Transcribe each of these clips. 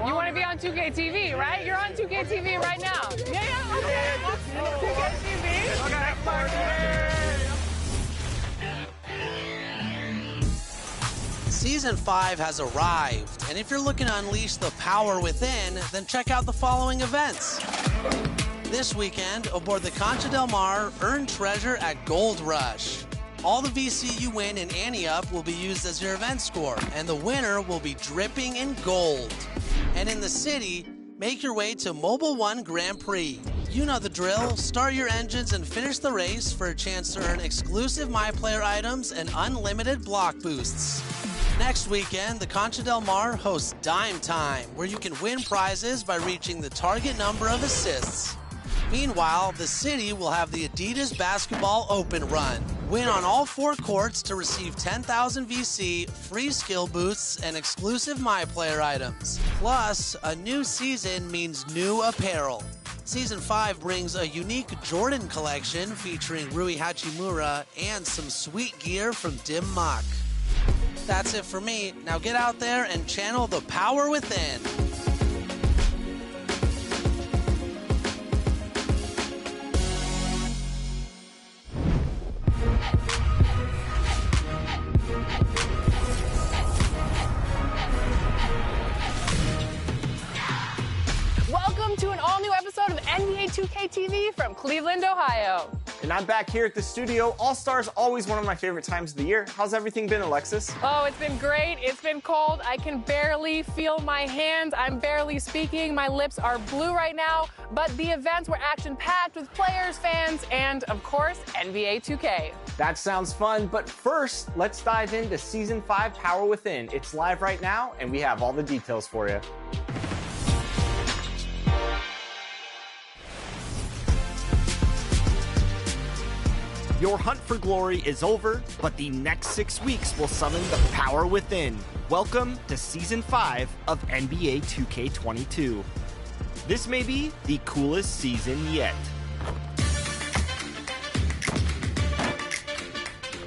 You want to be on 2K TV, right? You're on 2K TV right now. Yeah, okay. 2K TV. Season 5 has arrived, and if you're looking to unleash the power within, then check out the following events. This weekend, aboard the Concha Del Mar, earn treasure at Gold Rush. All the VC you win in Ante Up will be used as your event score, and the winner will be dripping in gold. And in the city, make your way to Mobile One Grand Prix. You know the drill. Start your engines and finish the race for a chance to earn exclusive MyPlayer items and unlimited block boosts. Next weekend, the Concha Del Mar hosts Dime Time, where you can win prizes by reaching the target number of assists. Meanwhile, the city will have the Adidas Basketball Open Run. Win on all 4 courts to receive 10,000 VC, free skill boosts, and exclusive MyPlayer items. Plus, a new season means new apparel. Season 5 brings a unique Jordan collection featuring Rui Hachimura and some sweet gear from Dim Mak. That's it for me. Now get out there and channel the power within. Welcome to an all-new episode of NBA 2K TV from Cleveland, Ohio. And I'm back here at the studio. All-Star's always one of my favorite times of the year. How's everything been, Alexis? Oh, it's been great. It's been cold. I can barely feel my hands. I'm barely speaking. My lips are blue right now. But the events were action-packed with players, fans, and, of course, NBA 2K. That sounds fun, but first, let's dive into Season 5 Power Within. It's live right now, and we have all the details for you. Your hunt for glory is over, but the next 6 weeks will summon the power within. Welcome to Season 5 of NBA 2K22. This may be the coolest season yet.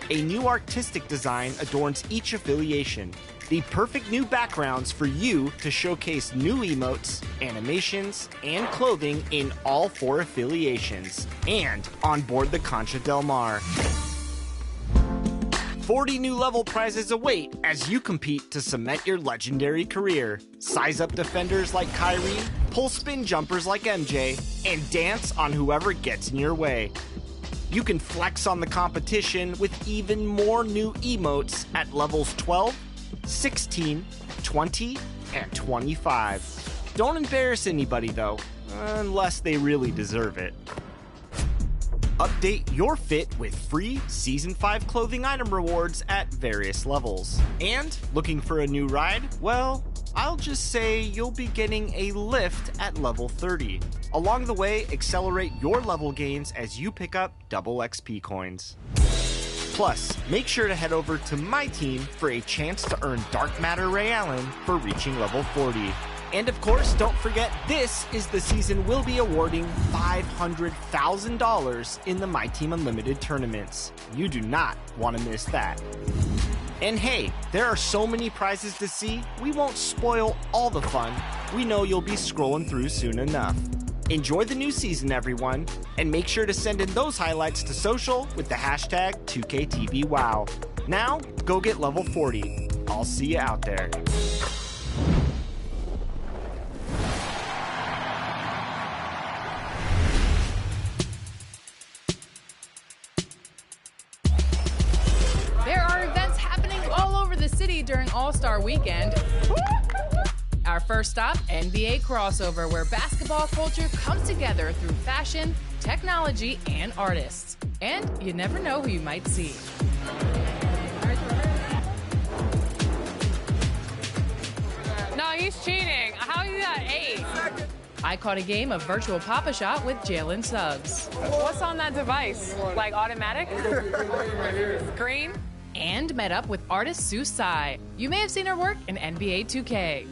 A new artistic design adorns each affiliation. The perfect new backgrounds for you to showcase new emotes, animations, and clothing in all 4 affiliations, and on board the Concha Del Mar. 40 new level prizes await as you compete to cement your legendary career. Size up defenders like Kyrie, pull spin jumpers like MJ, and dance on whoever gets in your way. You can flex on the competition with even more new emotes at levels 12, 16, 20, and 25. Don't embarrass anybody though, unless they really deserve it. Update your fit with free Season 5 clothing item rewards at various levels. And looking for a new ride? Well, I'll just say you'll be getting a lift at level 30. Along the way, accelerate your level gains as you pick up double XP coins. Plus, make sure to head over to my team for a chance to earn Dark Matter Ray Allen for reaching level 40. And of course, don't forget, this is the season we'll be awarding $500,000 in the My Team Unlimited tournaments. You do not want to miss that. And hey, there are so many prizes to see, we won't spoil all the fun. We know you'll be scrolling through soon enough. Enjoy the new season, everyone, and make sure to send in those highlights to social with the hashtag 2KTVWow. Now, go get level 40. I'll see you out there. There are events happening all over the city during All-Star Weekend. Our first stop, NBA Crossover, where basketball culture comes together through fashion, technology, and artists. And you never know who you might see. No, he's cheating. How is he at 8? I caught a game of Virtual Pop-A-Shot with Jalen Suggs. What's on that device? Like automatic? Green? And met up with artist Sue Tsai. You may have seen her work in NBA 2K.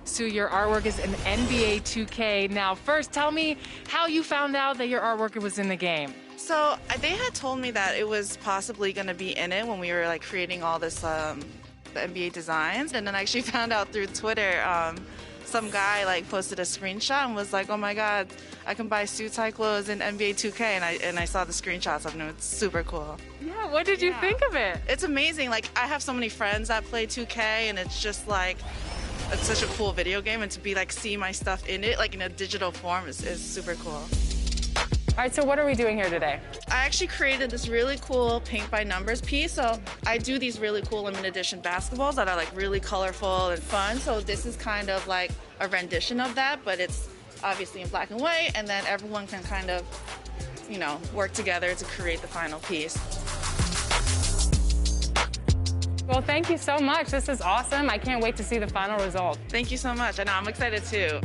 Sue, your artwork is in NBA 2K. Now, first, tell me how you found out that your artwork was in the game. So they had told me that it was possibly going to be in it when we were like creating all this the NBA designs, and then I actually found out through Twitter some guy like posted a screenshot and was like, oh my God, I can buy suit tie clothes in NBA 2K, and I saw the screenshots of them. It's super cool. Yeah, what did you think of it? It's amazing. Like, I have so many friends that play 2K, and it's just like, it's such a cool video game, and to be like, see my stuff in it, like in a digital form is super cool. All right, so what are we doing here today? I actually created this really cool paint by numbers piece. So I do these really cool limited edition basketballs that are like really colorful and fun. So this is kind of like a rendition of that, but it's obviously in black and white, and then everyone can kind of, you know, work together to create the final piece. Well, thank you so much. This is awesome. I can't wait to see the final result. Thank you so much. I know, I'm excited too.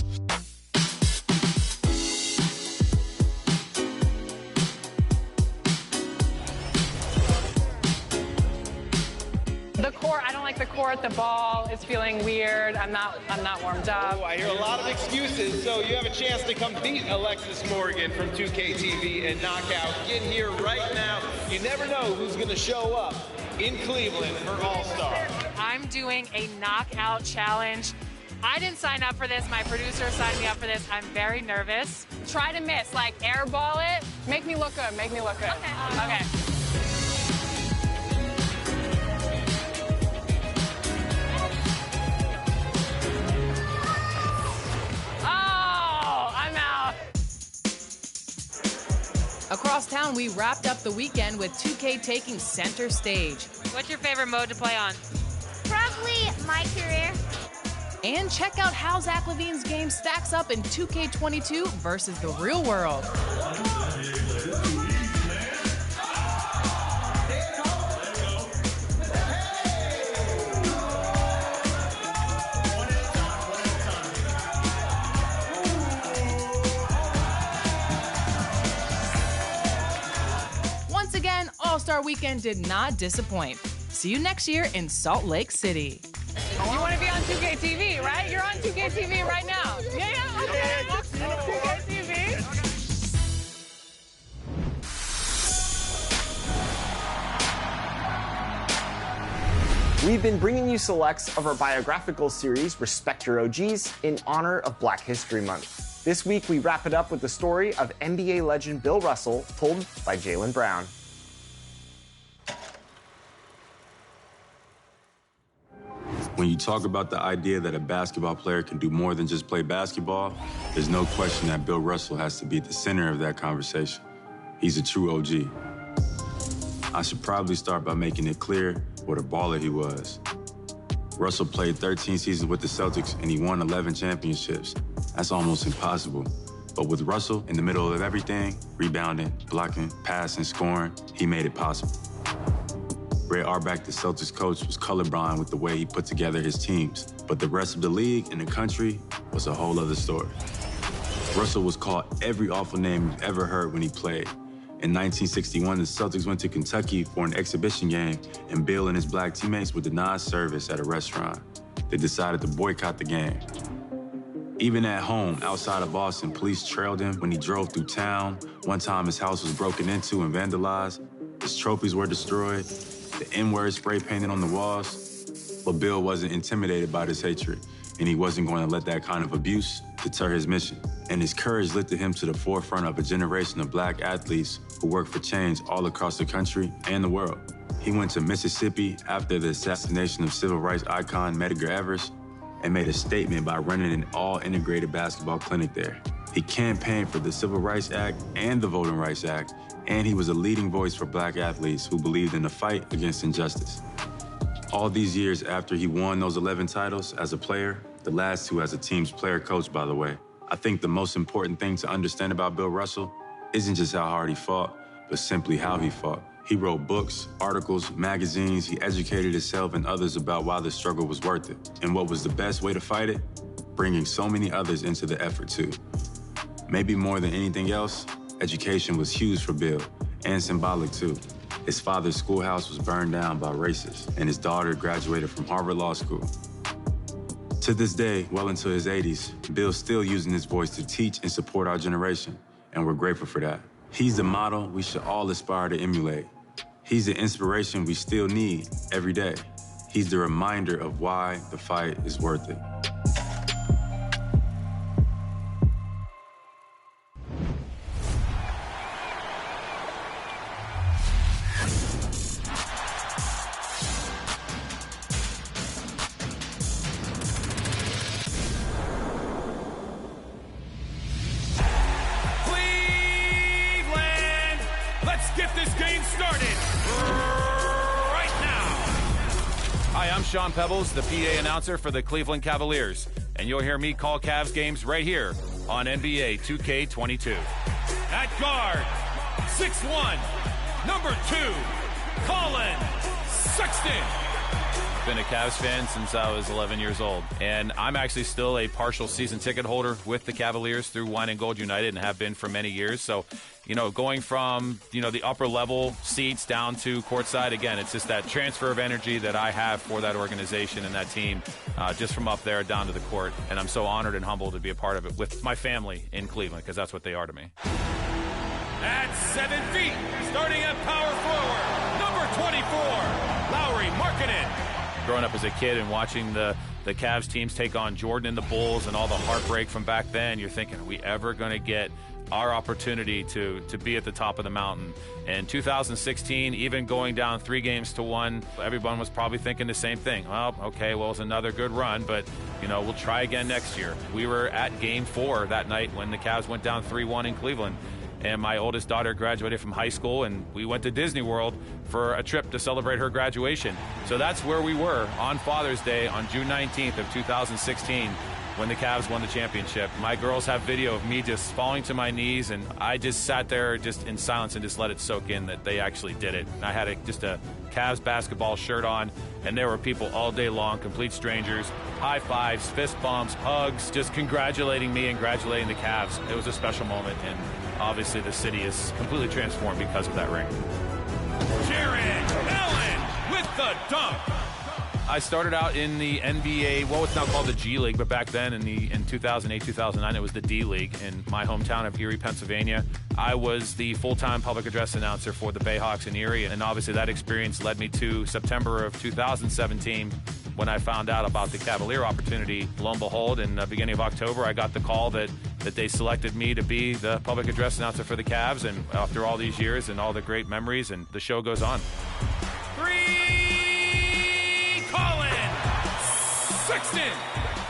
The court, I don't like the court. The ball is feeling weird. I'm not warmed up. Oh, I hear a lot of excuses, so you have a chance to come beat Alexis Morgan from 2K TV and Knockout. Get here right now. You never know who's going to show up in Cleveland for All-Star. I'm doing a knockout challenge. I didn't sign up for this. My producer signed me up for this. I'm very nervous. Try to miss, like airball it. Make me look good. Make me look good. Okay. Across town, we wrapped up the weekend with 2K taking center stage. What's your favorite mode to play on? Probably my career. And check out how Zach LaVine's game stacks up in 2K22 versus the real world. Once again, All-Star Weekend did not disappoint. See you next year in Salt Lake City. You want to be on 2K TV, right? You're on 2K TV right now. Yeah, okay. 2K TV. We've been bringing you selects of our biographical series, Respect Your OGs, in honor of Black History Month. This week, we wrap it up with the story of NBA legend Bill Russell, told by Jaylen Brown. When you talk about the idea that a basketball player can do more than just play basketball, there's no question that Bill Russell has to be at the center of that conversation. He's a true OG. I should probably start by making it clear what a baller he was. Russell played 13 seasons with the Celtics and he won 11 championships. That's almost impossible. But with Russell in the middle of everything, rebounding, blocking, passing, scoring, he made it possible. Ray Auerbach, the Celtics coach, was colorblind with the way he put together his teams, but the rest of the league and the country was a whole other story. Russell was called every awful name you've ever heard when he played. In 1961, the Celtics went to Kentucky for an exhibition game, and Bill and his black teammates were denied service at a restaurant. They decided to boycott the game. Even at home, outside of Boston, police trailed him when he drove through town. One time, his house was broken into and vandalized. His trophies were destroyed. The N-word spray painted on the walls. But Bill wasn't intimidated by this hatred, and he wasn't going to let that kind of abuse deter his mission. And his courage lifted him to the forefront of a generation of black athletes who worked for change all across the country and the world. He went to Mississippi after the assassination of civil rights icon Medgar Evers and made a statement by running an all-integrated basketball clinic there. He campaigned for the Civil Rights Act and the Voting Rights Act, and he was a leading voice for black athletes who believed in the fight against injustice. All these years after he won those 11 titles as a player, the last two as a team's player coach, by the way, I think the most important thing to understand about Bill Russell isn't just how hard he fought, but simply how he fought. He wrote books, articles, magazines. He educated himself and others about why the struggle was worth it. And what was the best way to fight it? Bringing so many others into the effort, too. Maybe more than anything else, education was huge for Bill, and symbolic, too. His father's schoolhouse was burned down by racists, and his daughter graduated from Harvard Law School. To this day, well into his 80s, Bill's still using his voice to teach and support our generation, and we're grateful for that. He's the model we should all aspire to emulate. He's the inspiration we still need every day. He's the reminder of why the fight is worth it. Sean Pebbles, the PA announcer for the Cleveland Cavaliers, and you'll hear me call Cavs games right here on NBA 2K22. At guard, 6'1", number 2, Colin Sexton. Been a Cavs fan since I was 11 years old, and I'm actually still a partial season ticket holder with the Cavaliers through Wine and Gold United and have been for many years. So, going from, the upper level seats down to courtside, again, it's just that transfer of energy that I have for that organization and that team, just from up there down to the court. And I'm so honored and humbled to be a part of it with my family in Cleveland, because that's what they are to me. At 7 feet, starting at power forward, number 24, Lauri Markkanen. Growing up as a kid and watching the Cavs teams take on Jordan and the Bulls and all the heartbreak from back then, you're thinking, are we ever going to get our opportunity to be at the top of the mountain? In 2016, even going down 3-1, everyone was probably thinking the same thing. Well, okay, it's another good run, but, we'll try again next year. We were at Game 4 that night when the Cavs went down 3-1 in Cleveland. And my oldest daughter graduated from high school, and we went to Disney World for a trip to celebrate her graduation. So that's where we were on Father's Day on June 19th of 2016 when the Cavs won the championship. My girls have video of me just falling to my knees, and I just sat there just in silence and just let it soak in that they actually did it. And I had just a Cavs basketball shirt on, and there were people all day long, complete strangers, high fives, fist bumps, hugs, just congratulating me and congratulating the Cavs. It was a special moment, and obviously the city is completely transformed because of that ring. Jarrett Allen with the dunk. I started out in the NBA, it's now called the G League, but back then in 2008, 2009, it was the D League in my hometown of Erie, Pennsylvania. I was the full-time public address announcer for the Bayhawks in Erie, and obviously that experience led me to September of 2017 when I found out about the Cavalier opportunity. Lo and behold, in the beginning of October, I got the call that they selected me to be the public address announcer for the Cavs, and after all these years and all the great memories, and the show goes on. 3, Colin Sexton.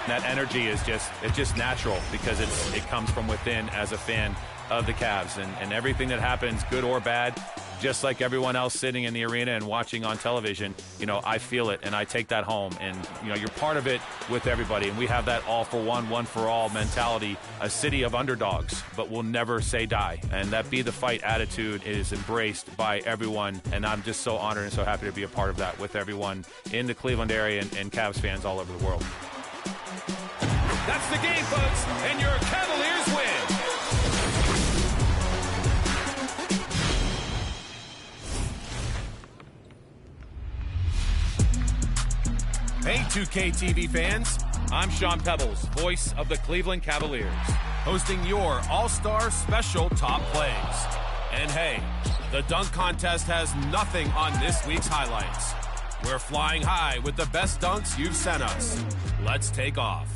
That energy is just natural because it comes from within as a fan of the Cavs, and everything that happens, good or bad, just like everyone else sitting in the arena and watching on television, I feel it and I take that home, and you're part of it with everybody, and we have that all for one for all mentality, a city of underdogs, but we'll never say die, and that be the fight attitude is embraced by everyone, and I'm just so honored and so happy to be a part of that with everyone in the Cleveland area and Cavs fans all over the world. That's the game, folks, and your Cavaliers win. Hey 2K TV fans, I'm Sean Pebbles, voice of the Cleveland Cavaliers, hosting your All-Star Special Top Plays. And hey, the dunk contest has nothing on this week's highlights. We're flying high with the best dunks you've sent us. Let's take off.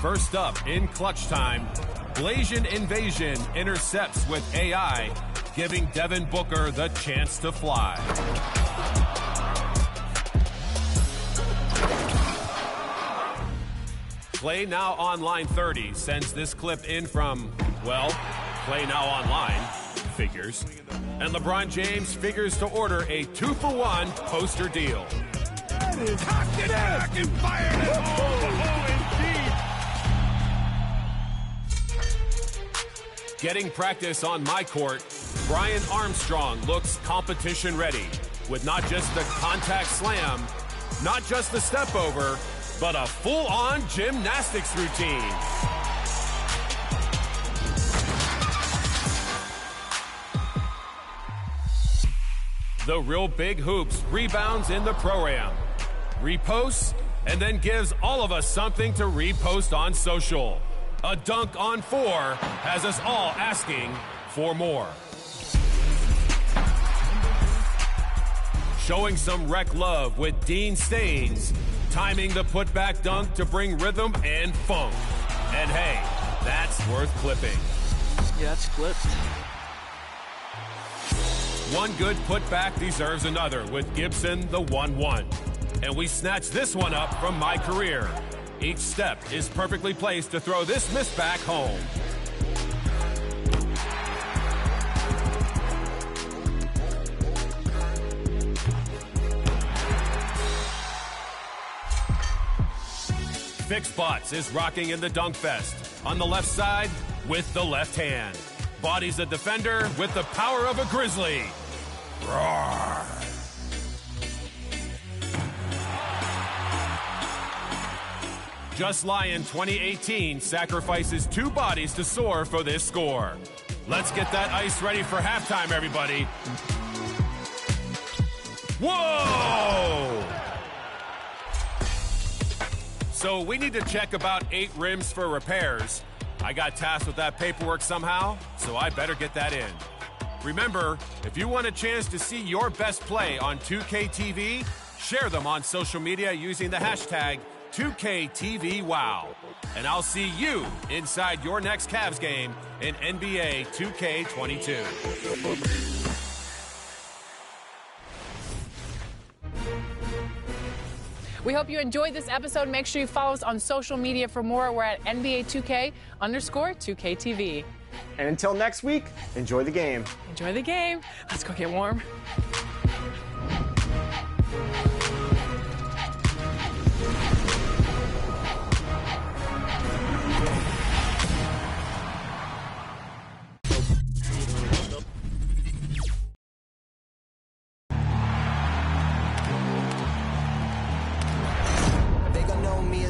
First up in clutch time, Blasian Invasion intercepts with AI, giving Devin Booker the chance to fly. Play Now Online 30 sends this clip in from, Play Now Online figures. And LeBron James figures to order a 2-for-1 poster deal. Cocked it back and fired it indeed. Getting practice on my court, Brian Armstrong looks competition ready with not just the contact slam, not just the step over, but a full-on gymnastics routine. The Real Big Hoops rebounds in the Pro-Am, reposts, and then gives all of us something to repost on social. A dunk on 4 has us all asking for more. Showing some rec love with Dean Staines, timing the putback dunk to bring rhythm and funk. And hey, that's worth clipping. Yeah, it's clipped. One good putback deserves another with Gibson the 1-1. And we snatch this one up from my career. Each step is perfectly placed to throw this miss back home. Vic Spots is rocking in the dunk fest. On the left side, with the left hand. Bodies a defender with the power of a grizzly. Roar. Just Lion 2018 sacrifices 2 bodies to soar for this score. Let's get that ice ready for halftime, everybody. Whoa! So we need to check about 8 rims for repairs. I got tasked with that paperwork somehow, so I better get that in. Remember, if you want a chance to see your best play on 2KTV, share them on social media using the hashtag 2KTVWow. And I'll see you inside your next Cavs game in NBA 2K22. We hope you enjoyed this episode. Make sure you follow us on social media for more. We're at NBA2K_2KTV. And until next week, enjoy the game. Enjoy the game. Let's go get warm.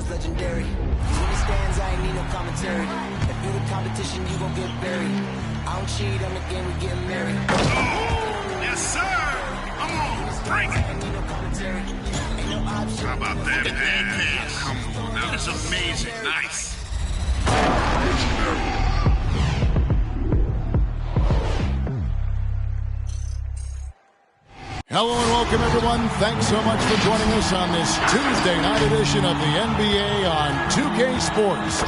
Legendary. In the stands, I ain't need no commentary. If you the competition, you gon' get buried. I don't cheat on the game, we getting married. Oh, yes, sir. Come on, bring it. How about that pass? Come on, now this is amazing. Nice. Hello and welcome, everyone. Thanks so much for joining us on this Tuesday night edition of the NBA on 2K Sports.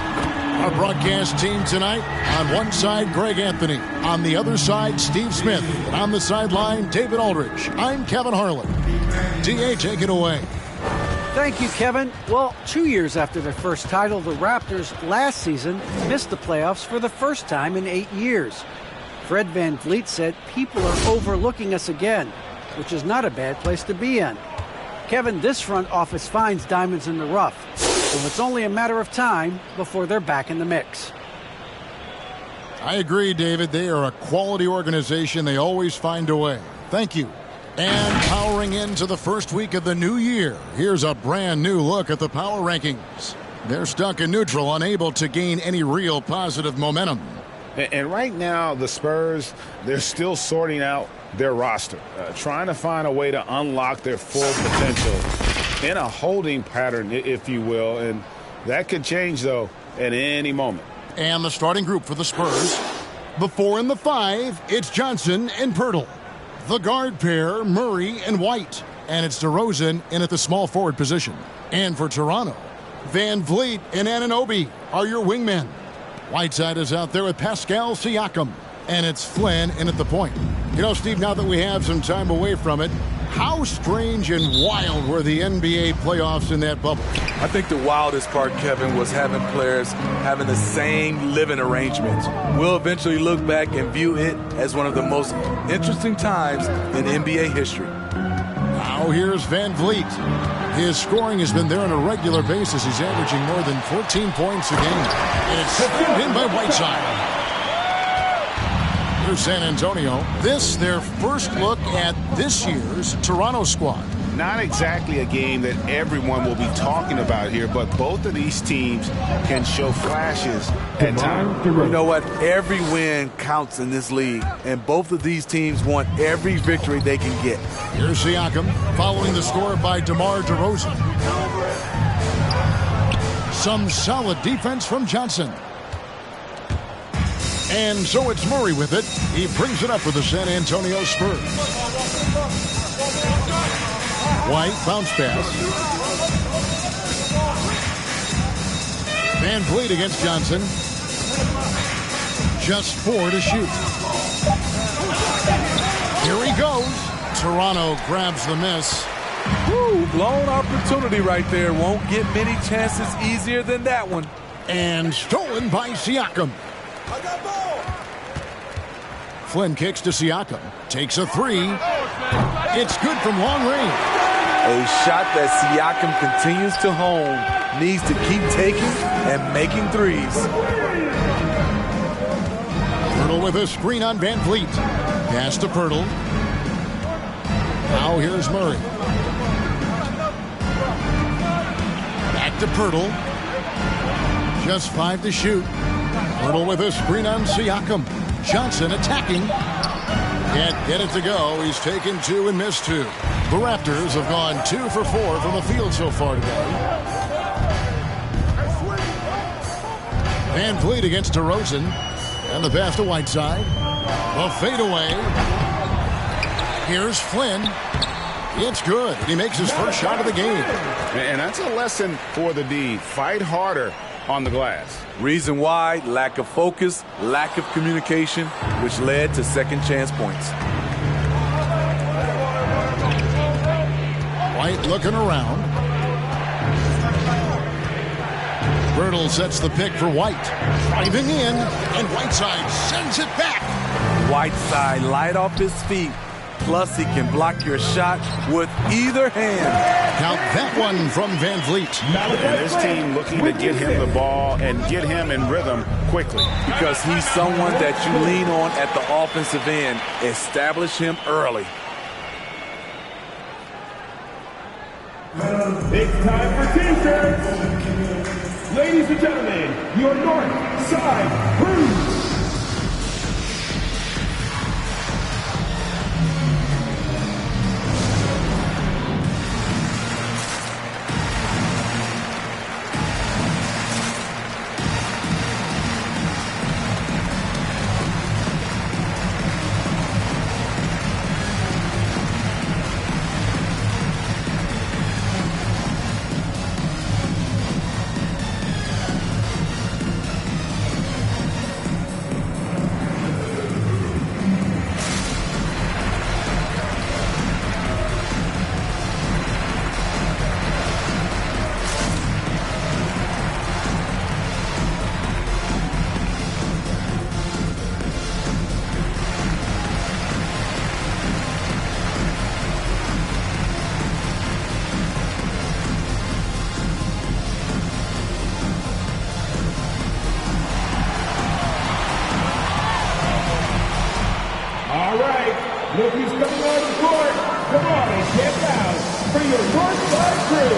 Our broadcast team tonight, on one side, Greg Anthony. On the other side, Steve Smith. And on the sideline, David Aldridge. I'm Kevin Harlan. DA, take it away. Thank you, Kevin. Well, 2 years after their first title, the Raptors last season missed the playoffs for the first time in 8 years. Fred VanVleet said people are overlooking us again, which is not a bad place to be in. Kevin, this front office finds diamonds in the rough, so it's only a matter of time before they're back in the mix. I agree, David. They are a quality organization. They always find a way. Thank you. And powering into the first week of the new year, here's a brand new look at the power rankings. They're stuck in neutral, unable to gain any real positive momentum. And right now, the Spurs, they're still sorting out their roster, trying to find a way to unlock their full potential in a holding pattern, if you will. And that could change, though, at any moment. And the starting group for the Spurs. The 4 and the 5, it's Johnson and Pirtle. The guard pair, Murray and White. And it's DeRozan in at the small forward position. And for Toronto, VanVleet and Anunoby are your wingmen. Whiteside is out there with Pascal Siakam. And it's Flynn in at the point. You know, Steve, now that we have some time away from it, how strange and wild were the NBA playoffs in that bubble? I think the wildest part, Kevin, was having players having the same living arrangements. We'll eventually look back and view it as one of the most interesting times in NBA history. Now here's VanVleet. His scoring has been there on a regular basis. He's averaging more than 14 points a game. And it's in by Whiteside. Here's San Antonio. This, their first look at this year's Toronto squad. Not exactly a game that everyone will be talking about here, but both of these teams can show flashes at times. You know what? Every win counts in this league, and both of these teams want every victory they can get. Here's Siakam following the score by DeMar DeRozan. Some solid defense from Johnson. And so it's Murray with it. He brings it up for the San Antonio Spurs. White, bounce pass. VanVleet against Johnson. Just 4 to shoot. Here he goes. Toronto grabs the miss. Woo, blown opportunity right there. Won't get many chances easier than that one. And stolen by Siakam. Flynn kicks to Siakam. Takes a 3. It's good from long range. A shot that Siakam continues to hone needs to keep taking and making threes. Pirtle with a screen on Van Vliet. Pass to Pirtle. Now here's Murray. Back to Pirtle. Just 5 to shoot. Pirtle with a screen on Siakam. Johnson attacking. Can't get it to go. He's taken 2 and missed 2. The Raptors have gone 2 for 4 from the field so far today. Van Vliet against DeRozan. And the pass to Whiteside. The fadeaway. Here's Flynn. It's good. He makes his first shot of the game. And that's a lesson for the D. Fight harder on the glass. Reason why: lack of focus, lack of communication, which led to second chance points. White looking around. Pirtle sets the pick for White. Driving in, and Whiteside sends it back. Whiteside light off his feet. Plus, he can block your shot with either hand. Count that one from Van Vliet. And this team looking to get him the ball and get him in rhythm quickly. Because he's someone that you lean on at the offensive end. Establish him early. It's time for T-shirts. Ladies and gentlemen, your North Side Crew. Look who's coming on the court. Come on and get down for your Northside Crew.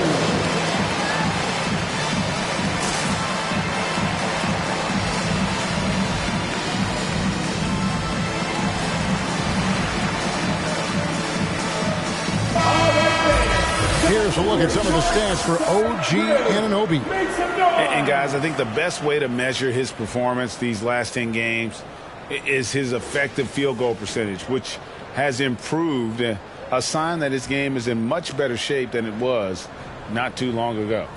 Here's a look at some of the stats for OG Anunoby. And guys, I think the best way to measure his performance these last 10 games is his effective field goal percentage, which has improved, a sign that his game is in much better shape than it was not too long ago.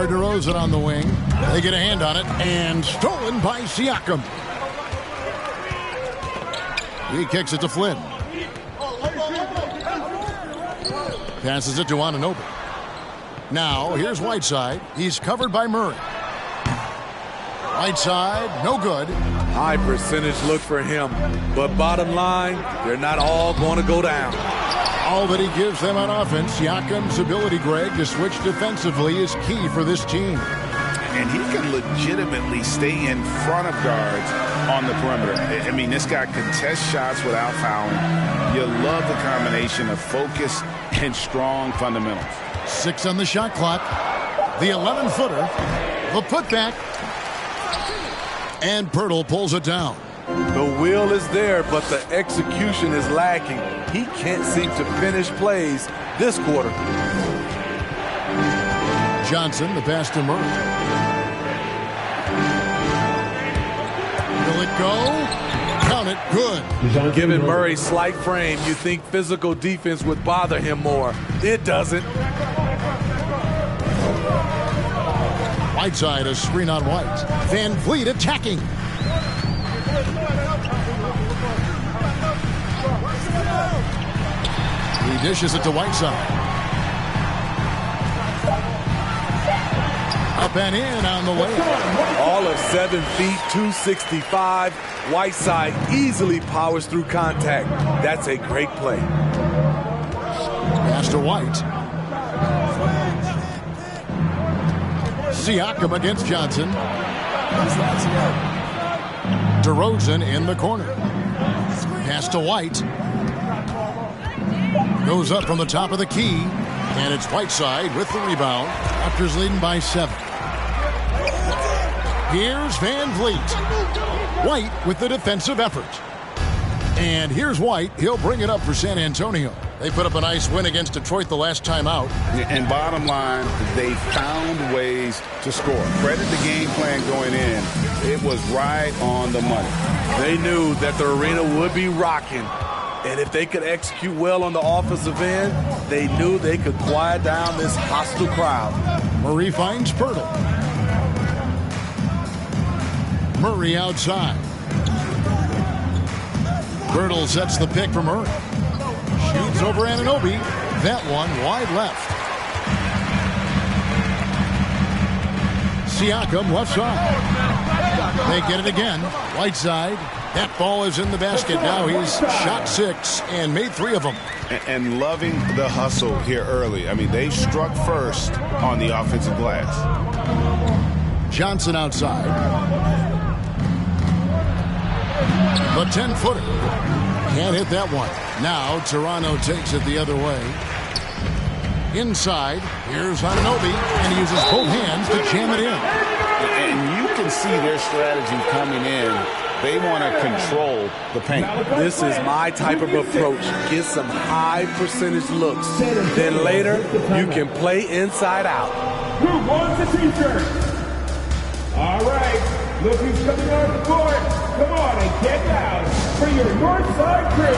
DeRozan on the wing. They get a hand on it, and stolen by Siakam. He kicks it to Flynn. Passes it to Anunoby. Now, here's Whiteside. He's covered by Murray. Whiteside, no good. High percentage look for him. But bottom line, they're not all going to go down. All that he gives them on offense, Siakam's ability, Greg, to switch defensively is key for this team. And he can legitimately stay in front of guards on the perimeter. I mean, this guy contests shots without fouling. You love the combination of focus and strong fundamentals. 6 on the shot clock. The 11-footer. The putback. And Pirtle pulls it down. The will is there, but the execution is lacking. He can't seem to finish plays this quarter. Johnson, the pass to Murray. Will it go? Count it. Good. Given Murray's slight frame, you think physical defense would bother him more. It doesn't. Whiteside, a screen on White. Van Vliet attacking. He dishes it to Whiteside. Up and in on the layup. All of 7 feet, 265. Whiteside easily powers through contact. That's a great play. Pass to White. Siakam against Johnson. DeRozan in the corner. Pass to White. Goes up from the top of the key. And it's Whiteside with the rebound. Raptors leading by 7. Here's Van Vliet. White with the defensive effort. And here's White. He'll bring it up for San Antonio. They put up a nice win against Detroit the last time out. And bottom line, they found ways to score. Credit the game plan going in. It was right on the money. They knew that the arena would be rocking. And if they could execute well on the offensive end, they knew they could quiet down this hostile crowd. Murray finds Pirtle. Murray outside. Pirtle sets the pick for Murray. Shoots over Anunoby. That one wide left. Siakam left side. They get it again. Whiteside. That ball is in the basket. Now he's shot 6 and made 3 of them. And loving the hustle here early. I mean, they struck first on the offensive glass. Johnson outside. The 10-footer. Can't hit that one. Now Toronto takes it the other way. Inside. Here's Anunoby. And he uses both hands to jam it in. And you can see their strategy coming in. They want to control the paint. This is my type of approach. Get some high percentage looks. Then later, you can play inside out. Who wants a t-shirt? All right. Look who's coming on the court. Come on and get down for your Northside crew.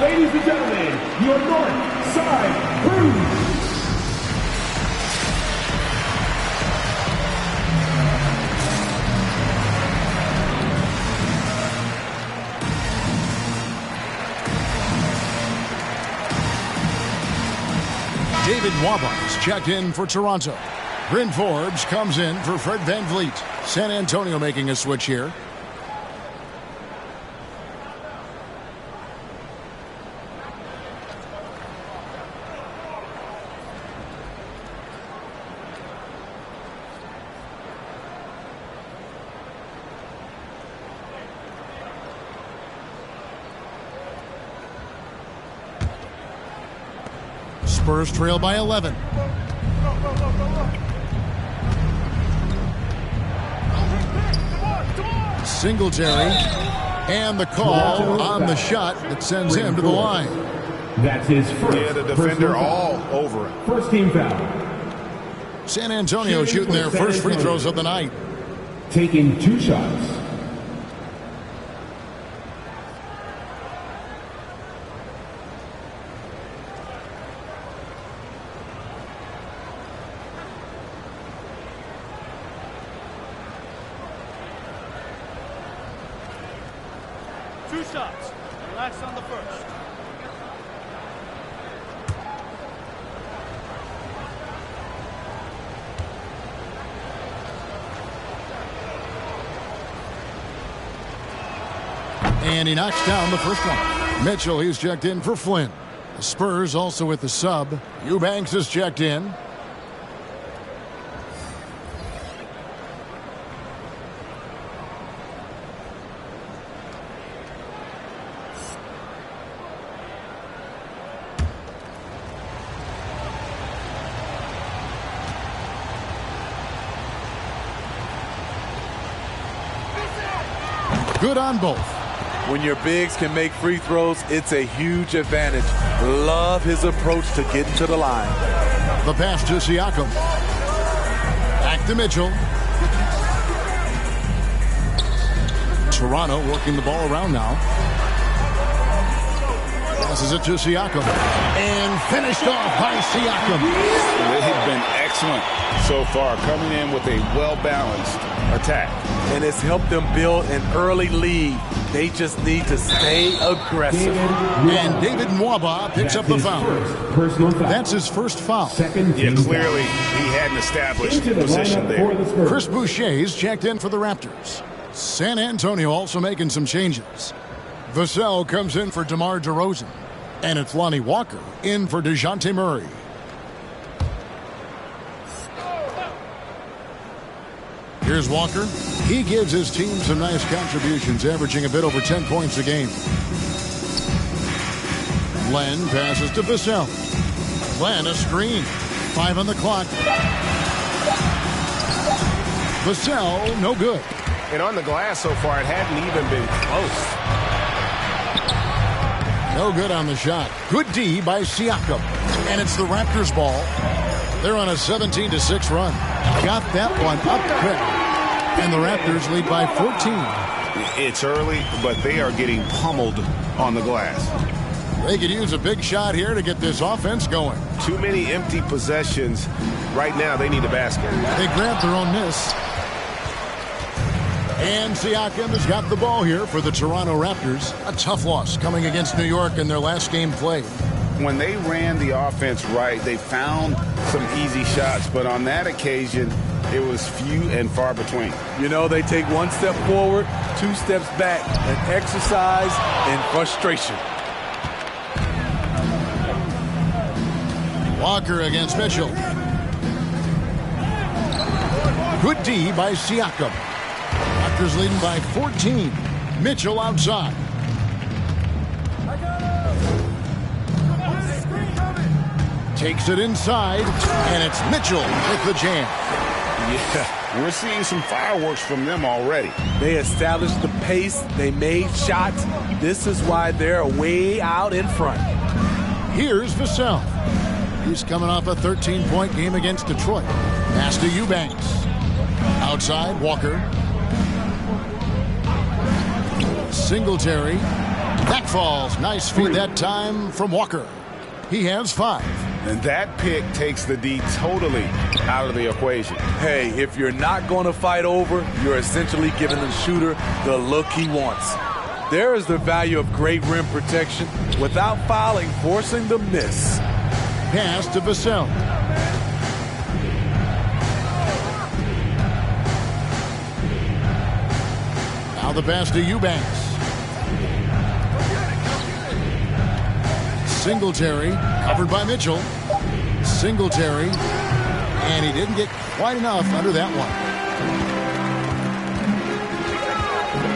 Ladies and gentlemen, your North Side Crew. David Waba's checked in for Toronto. Bryn Forbes comes in for Fred Van Vliet. San Antonio making a switch here. Spurs trail by 11. Singletary. And the call on the shot that sends him to the line. That's his first. Yeah, the defender all over him. First team foul. San Antonio shooting their first free throws of the night. Taking 2 shots. Shots. Relax on the first. And he knocks down the first one. Mitchell, he's checked in for Flynn. The Spurs also with the sub. Eubanks is checked in. Good on both. When your bigs can make free throws, it's a huge advantage. Love his approach to getting to the line. The pass to Siakam. Back to Mitchell. Toronto working the ball around now. Passes it to Siakam. And finished off by Siakam. They've been excellent so far, coming in with a well-balanced attack. And it's helped them build an early lead. They just need to stay aggressive. And David Nwaba picks up the foul. That's his first foul. Yeah, clearly he hadn't established position there. Chris Boucher's checked in for the Raptors. San Antonio also making some changes. Vassell comes in for DeMar DeRozan. And it's Lonnie Walker in for DeJounte Murray. Here's Walker. He gives his team some nice contributions, averaging a bit over 10 points a game. Len passes to Vassell. Len, a screen. 5 on the clock. Vassell, no good. And on the glass so far, it hadn't even been close. No good on the shot. Good D by Siakam. And it's the Raptors ball. They're on a 17-6 run. Got that one up quick. And the Raptors lead by 14. It's early, but they are getting pummeled on the glass. They could use a big shot here to get this offense going. Too many empty possessions. Right now, they need a basket. They grabbed their own miss. And Siakam has got the ball here for the Toronto Raptors. A tough loss coming against New York in their last game played. When they ran the offense right, they found some easy shots. But on that occasion, it was few and far between. You know, they take one step forward, 2 steps back, an exercise in frustration. Walker against Mitchell. Good D by Siakam. Raptors leading by 14. Mitchell outside. Takes it inside, and it's Mitchell with the jam. Yeah, we're seeing some fireworks from them already. They established the pace. They made shots. This is why they're way out in front. Here's Vassell. He's coming off a 13-point game against Detroit. Pass to Eubanks. Outside, Walker. Singletary. That falls. Nice feed that time from Walker. He has 5. And that pick takes the D totally out of the equation. Hey, if you're not going to fight over, you're essentially giving the shooter the look he wants. There is the value of great rim protection without fouling, forcing the miss. Pass to Vassell. Now the pass to Eubanks. Singletary, covered by Mitchell. Singletary, and he didn't get quite enough under that one.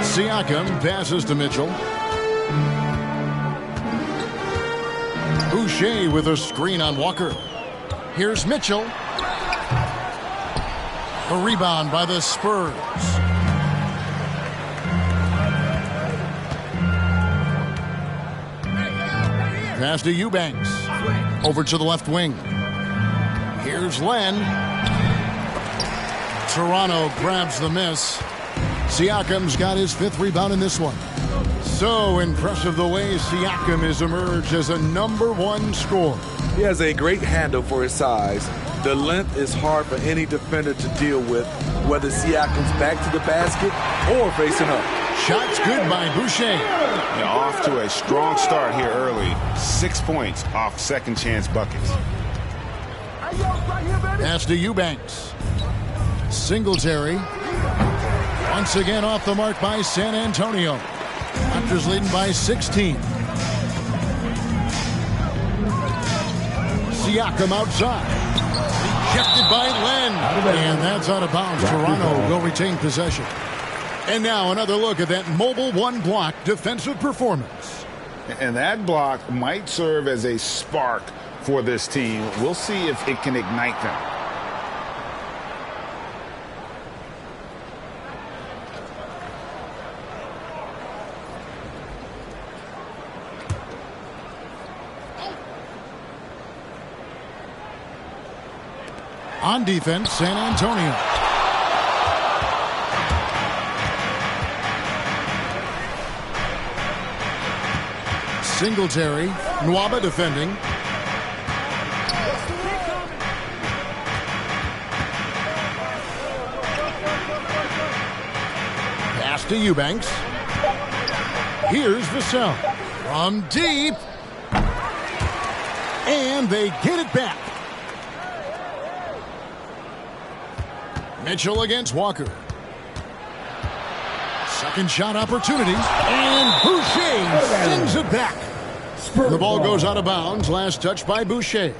Siakam passes to Mitchell. Boucher with a screen on Walker. Here's Mitchell. A rebound by the Spurs. Pass to Eubanks. Over to the left wing. Here's Len. Toronto grabs the miss. Siakam's got his 5th rebound in this one. So impressive the way Siakam has emerged as a #1 scorer. He has a great handle for his size. The length is hard for any defender to deal with, whether Siakam's back to the basket or facing up. Shots good by Boucher. Yeah, off to a strong start here early. 6 points off second chance buckets. Pass to Eubanks. Singletary. Once again off the mark by San Antonio. Raptors leading by 16. Siakam outside. Rejected by Len. And that's out of bounds. Toronto will retain possession. And now another look at that mobile one-block defensive performance. And that block might serve as a spark for this team. We'll see if it can ignite them. On defense, San Antonio. Singletary, Nwaba defending. Pass to Eubanks. Here's Vassell from deep. And they get it back. Mitchell against Walker. Second shot opportunity. And Boucher sends it back. The ball goes out of bounds. Last touch by Boucher.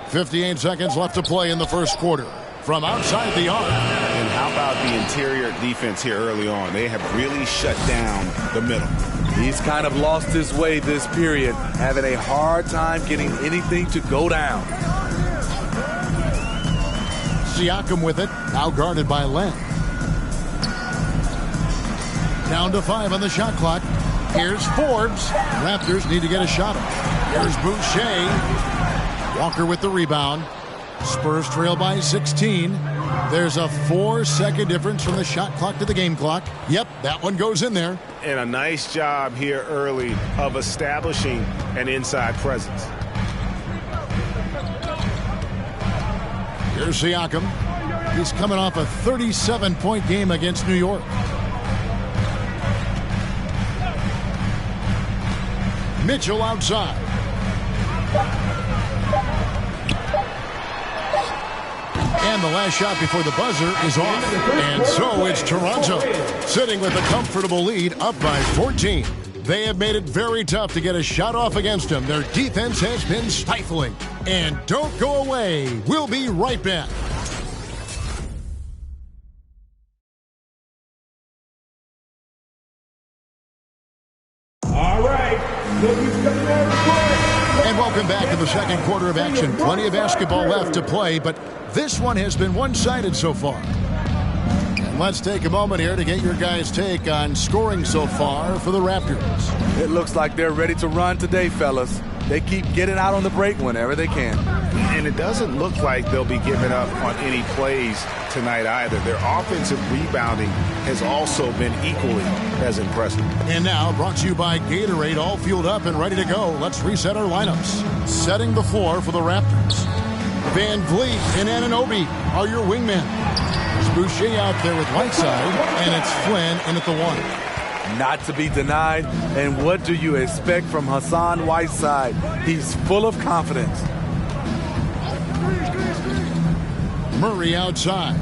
.58 seconds left to play in the first quarter. From outside the arc. And how about the interior defense here early on? They have really shut down the middle. He's kind of lost his way this period, having a hard time getting anything to go down. Siakam with it, now guarded by Len. Down to 5 on the shot clock. Here's Forbes. Raptors need to get a shot up. Here's Boucher. Walker with the rebound. Spurs trail by 16. There's a 4-second difference from the shot clock to the game clock. Yep, that one goes in there. And a nice job here early of establishing an inside presence. Here's Siakam. He's coming off a 37-point game against New York. Mitchell outside. And the last shot before the buzzer is off. And so it's Toronto, sitting with a comfortable lead, up by 14. They have made it very tough to get a shot off against them. Their defense has been stifling. And don't go away. We'll be right back. All right. And welcome back to the second quarter of action. Plenty of basketball left to play, but this one has been one-sided so far. And let's take a moment here to get your guys' take on scoring so far for the Raptors. It looks like they're ready to run today, fellas. They keep getting out on the break whenever they can. And it doesn't look like they'll be giving up on any plays tonight either. Their offensive rebounding has also been equally as impressive. And now, brought to you by Gatorade, all fueled up and ready to go. Let's reset our lineups. Setting the floor for the Raptors. Van Vliet and Anunoby are your wingmen. There's Boucher out there with Whiteside, and it's Flynn in at the 1. Not to be denied, and what do you expect from Hassan Whiteside? He's full of confidence. Murray outside.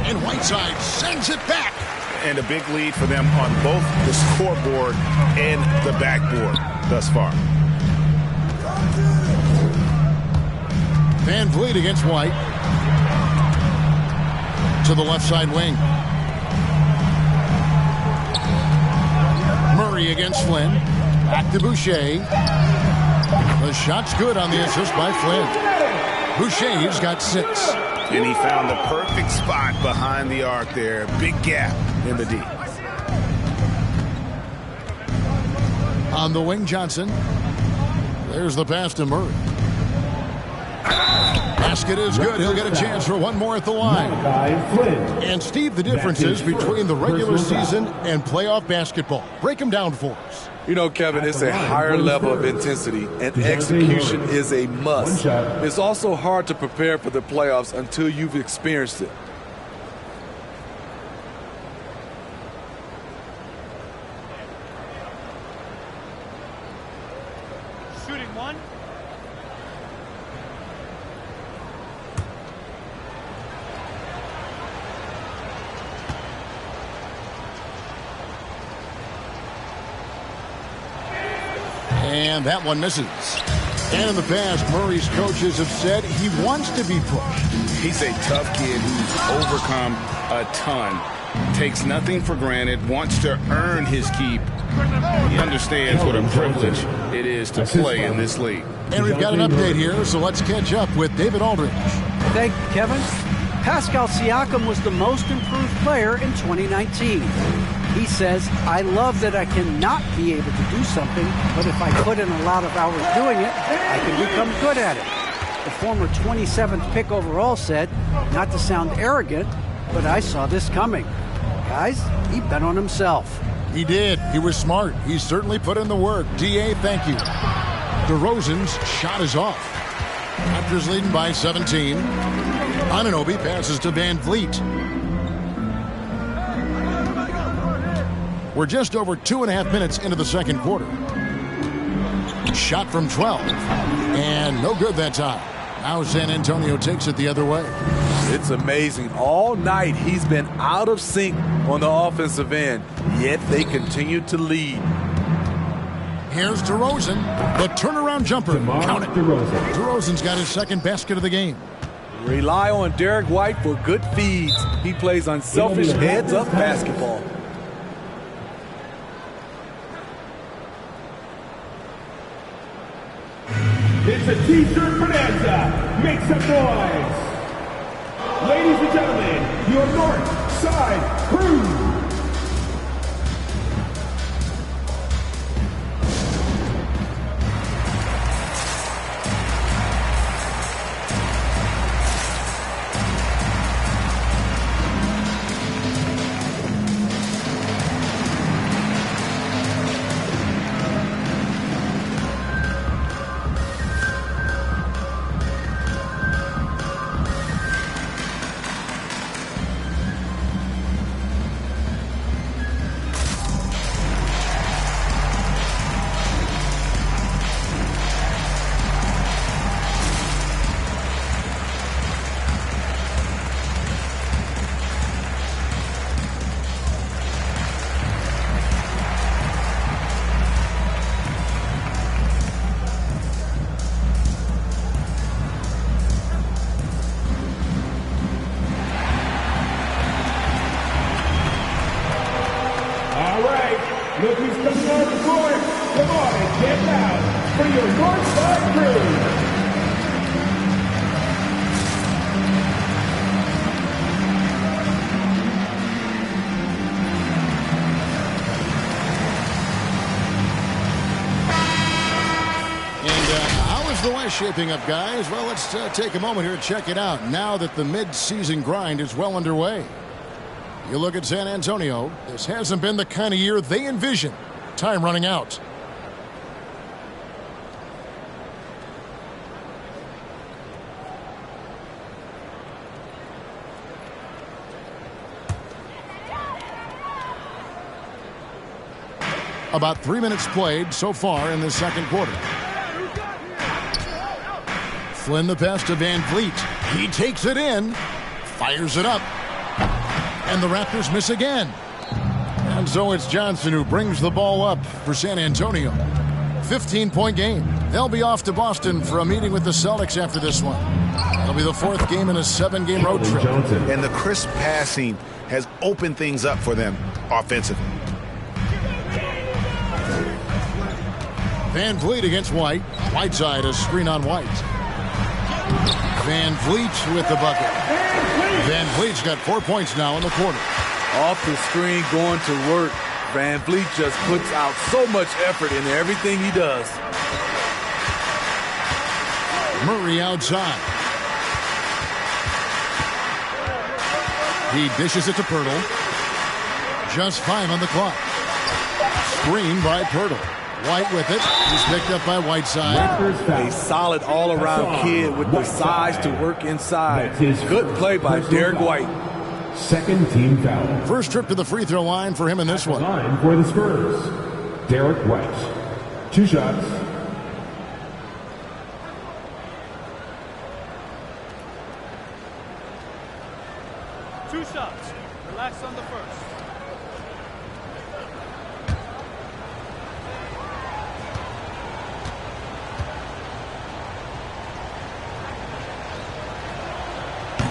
And Whiteside sends it back. And a big lead for them on both the scoreboard and the backboard thus far. Van Vliet against White. To the left side wing. Murray against Flynn. Back to Boucher. The shot's good on the assist by Flynn. Boucher's got 6. And he found the perfect spot behind the arc there. Big gap in the D. On the wing, Johnson. There's the pass to Murray. Basket is good. He'll get a chance for one more at the line. And Steve, the differences between the regular season and playoff basketball. Break them down for us. You know, Kevin, it's a higher level of intensity, and execution is a must. It's also hard to prepare for the playoffs until you've experienced it. Shooting 1. And that one misses. And in the past, Murray's coaches have said he wants to be pushed. He's a tough kid who's overcome a ton, takes nothing for granted, wants to earn his keep. He understands what a privilege it is to play in this league. And we've got an update here, so let's catch up with David Aldridge. Thank you, Kevin. Pascal Siakam was the most improved player in 2019. He says, I love that I cannot be able to do something, but if I put in a lot of hours doing it, I can become good at it. The former 27th pick overall said, not to sound arrogant, but I saw this coming. Guys, he bet on himself. He did. He was smart. He certainly put in the work. D.A., thank you. DeRozan's shot is off. Raptors leading by 17. Anunoby passes to Van Vliet. We're just over 2.5 minutes into the second quarter. Shot from 12. And no good that time. Now San Antonio takes it the other way. It's amazing. All night he's been out of sync on the offensive end, yet they continue to lead. Here's DeRozan. The turnaround jumper. Count it. DeRozan's got his second basket of the game. Rely on Derek White for good feeds. He plays unselfish heads-up basketball. It's a T-shirt bonanza. Make some noise. Ladies and gentlemen, your North Side Crew. Look who's coming on the court. Come on and get loud for your Northside Crew. How is the West shaping up, guys? Well, let's take a moment here to check it out now that the mid-season grind is well underway. You look at San Antonio, this hasn't been the kind of year they envisioned. Time running out. About 3 minutes played so far in the second quarter. Flynn the pass to Van Vliet. He takes it in, fires it up. And the Raptors miss again. And so it's Johnson who brings the ball up for San Antonio. 15-point game. They'll be off to Boston for a meeting with the Celtics after this one. It'll be the fourth game in a 7-game road trip. And the crisp passing has opened things up for them offensively. Van Vliet against White. Whiteside a screen on White. Van Vliet with the bucket. Van Vliet's got 4 points now in the quarter. Off the screen, going to work. Van Vliet just puts out so much effort in everything he does. Murray outside. He dishes it to Pirtle. Just 5 on the clock. Screen by Pirtle. White with it. He's picked up by Whiteside. A solid all-around kid with the size to work inside. Good play by Derek White. Second team foul. First trip to the free throw line for him in this one. Line for the Spurs, Derek White. 2 shots. Relax on the first.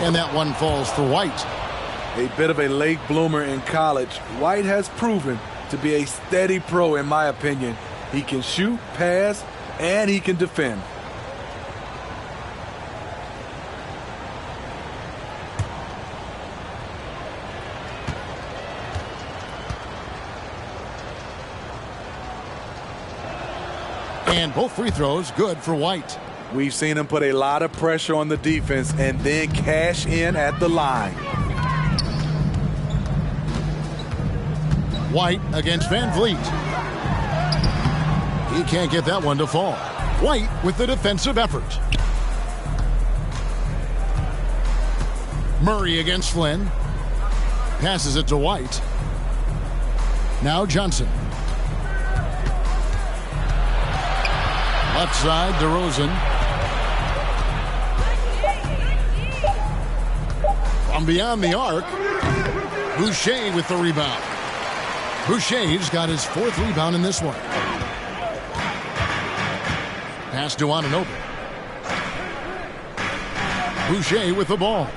And that one falls for White. A bit of a late bloomer in college, White has proven to be a steady pro in my opinion. He can shoot, pass, and he can defend. And both free throws good for White. We've seen him put a lot of pressure on the defense and then cash in at the line. White against Van Vliet. He can't get that one to fall. White with the defensive effort. Murray against Flynn. Passes it to White. Now Johnson. Left side, DeRozan. From beyond the arc, Boucher with the rebound. Boucher's got his 4th rebound in this one. Pass to Anunoby. Boucher with the ball.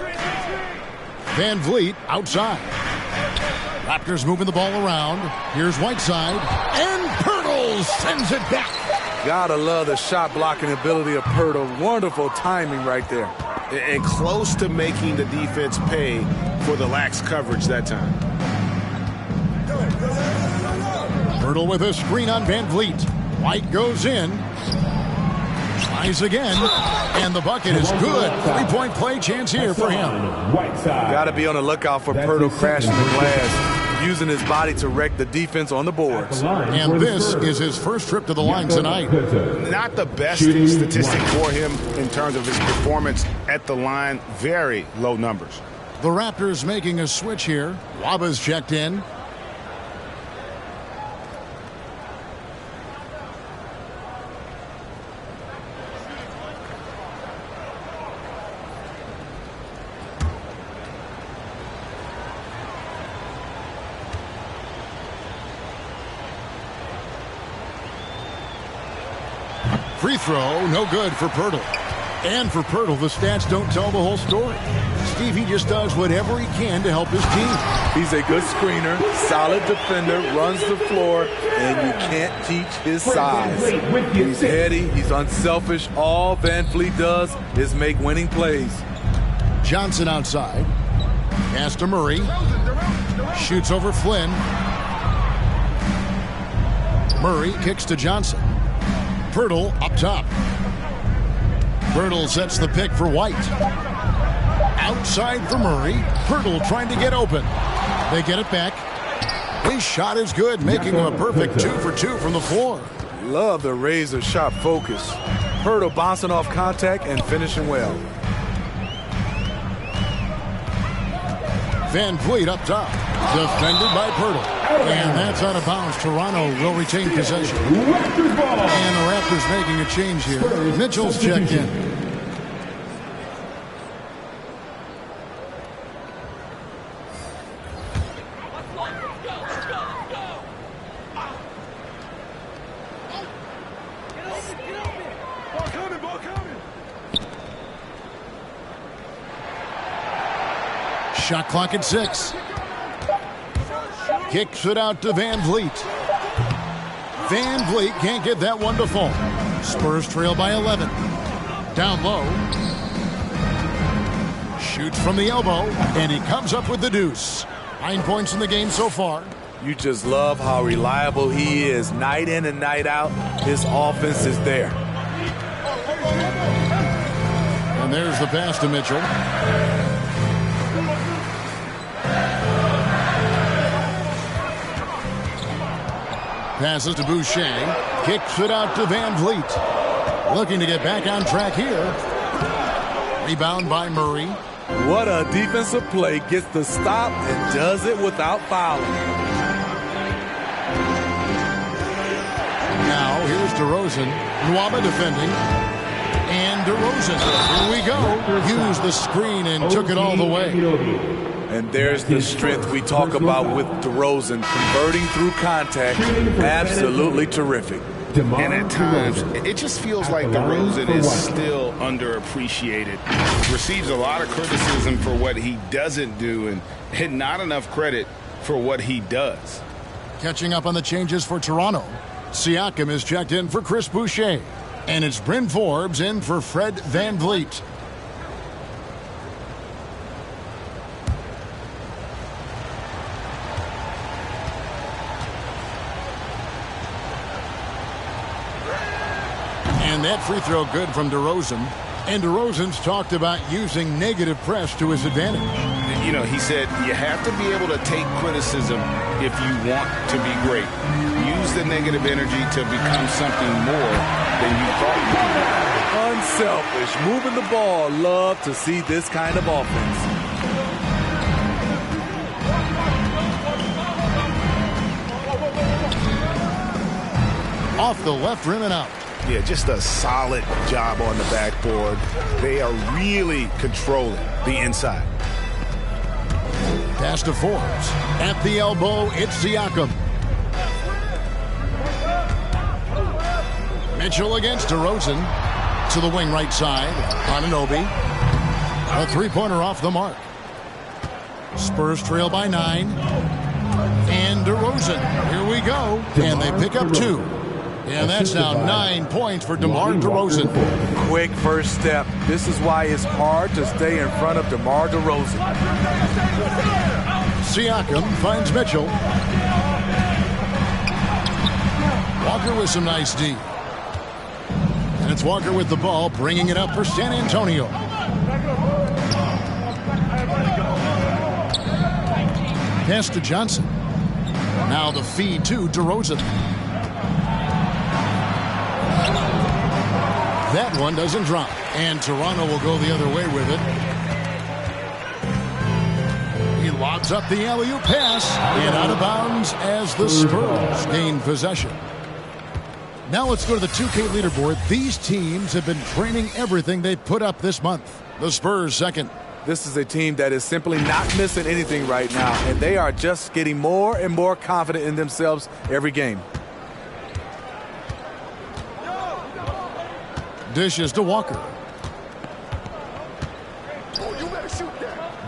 Van Vliet outside. Raptors moving the ball around. Here's Whiteside. And Pirtle sends it back. Gotta love the shot blocking ability of Pirtle. Wonderful timing right there. And close to making the defense pay for the lax coverage that time. Pirtle with a screen on Van Vliet. White goes in. Tries again. And the bucket is good. 3-point play chance here for him. Gotta be on the lookout for Pirtle crashing the glass, using his body to wreck the defense on the boards. And this is his first trip to the line tonight. Not the best statistic for him in terms of his performance at the line. Very low numbers. The Raptors making a switch here. Waba's checked in. Free throw, no good for Pirtle. And for Pirtle, the stats don't tell the whole story. Steve, he just does whatever he can to help his team. He's a good screener, solid defender, runs the floor, and you can't teach his size. He's heady, he's unselfish. All Van Vliet does is make winning plays. Johnson outside. Pass to Murray. Shoots over Flynn. Murray kicks to Johnson. Pirtle up top. Pirtle sets the pick for White. Outside for Murray. Pirtle trying to get open. They get it back. His shot is good, making him a perfect 2 for 2 from the floor. Love the razor sharp focus. Pirtle bouncing off contact and finishing well. Van Vliet up top. Defended by Pirtle. And that's out of bounds. Toronto will retain possession. And the Raptors making a change here. Mitchell's checked in. Shot clock at 6. Kicks it out to Van Vliet. Van Vliet can't get that one to fall. Spurs trail by 11. Down low. Shoots from the elbow, and he comes up with the deuce. 9 points in the game so far. You just love how reliable he is. Night in and night out, his offense is there. And there's the pass to Mitchell. Passes to Boucher. Kicks it out to Van Vliet. Looking to get back on track here. Rebound by Murray. What a defensive play. Gets the stop and does it without fouling. Now here's DeRozan. Nwaba defending. And DeRozan. Here we go. Used the screen and took it all the way. And there's the strength we talk about with DeRozan. Converting through contact. Absolutely terrific. And at times, it just feels like DeRozan is still underappreciated. Receives a lot of criticism for what he doesn't do and not enough credit for what he does. Catching up on the changes for Toronto, Siakam is checked in for Chris Boucher. And it's Bryn Forbes in for Fred VanVleet. And that free throw good from DeRozan. And DeRozan's talked about using negative press to his advantage. You know, he said you have to be able to take criticism if you want to be great. Use the negative energy to become something more than you thought you could be. Unselfish, moving the ball. Love to see this kind of offense. Off the left rim and out. Yeah, just a solid job on the backboard. They are really controlling the inside. Pass to Forbes. At the elbow, it's Siakam. Mitchell against DeRozan. To the wing right side. Anunoby. A three-pointer off the mark. Spurs trail by 9. And DeRozan. Here we go. And they pick up 2. And that's now 9 points for DeMar DeRozan. Quick first step. This is why it's hard to stay in front of DeMar DeRozan. Siakam finds Mitchell. Walker with some nice D. And it's Walker with the ball, bringing it up for San Antonio. Pass to Johnson. Now the feed to DeRozan. That one doesn't drop. And Toronto will go the other way with it. He lobs up the alley-oop pass. And out of bounds as the Spurs gain possession. Now let's go to the 2K leaderboard. These teams have been training everything they put up this month. The Spurs second. This is a team that is simply not missing anything right now. And they are just getting more and more confident in themselves every game. Dishes to Walker.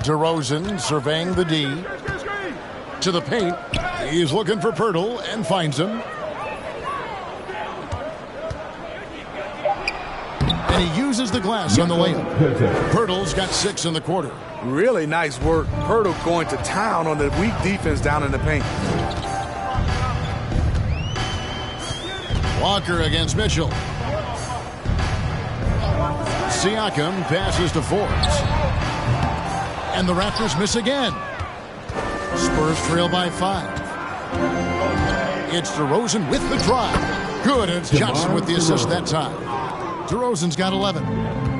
DeRozan surveying the D. To the paint. He's looking for Pirtle and finds him. And he uses the glass on the layup. Pirtle's got 6 in the quarter. Really nice work. Pirtle going to town on the weak defense down in the paint. Walker against Mitchell. Siakam passes to Forbes. And the Raptors miss again. Spurs trail by 5. It's DeRozan with the drive. Good, and it's Johnson with the assist that time. DeRozan's got 11.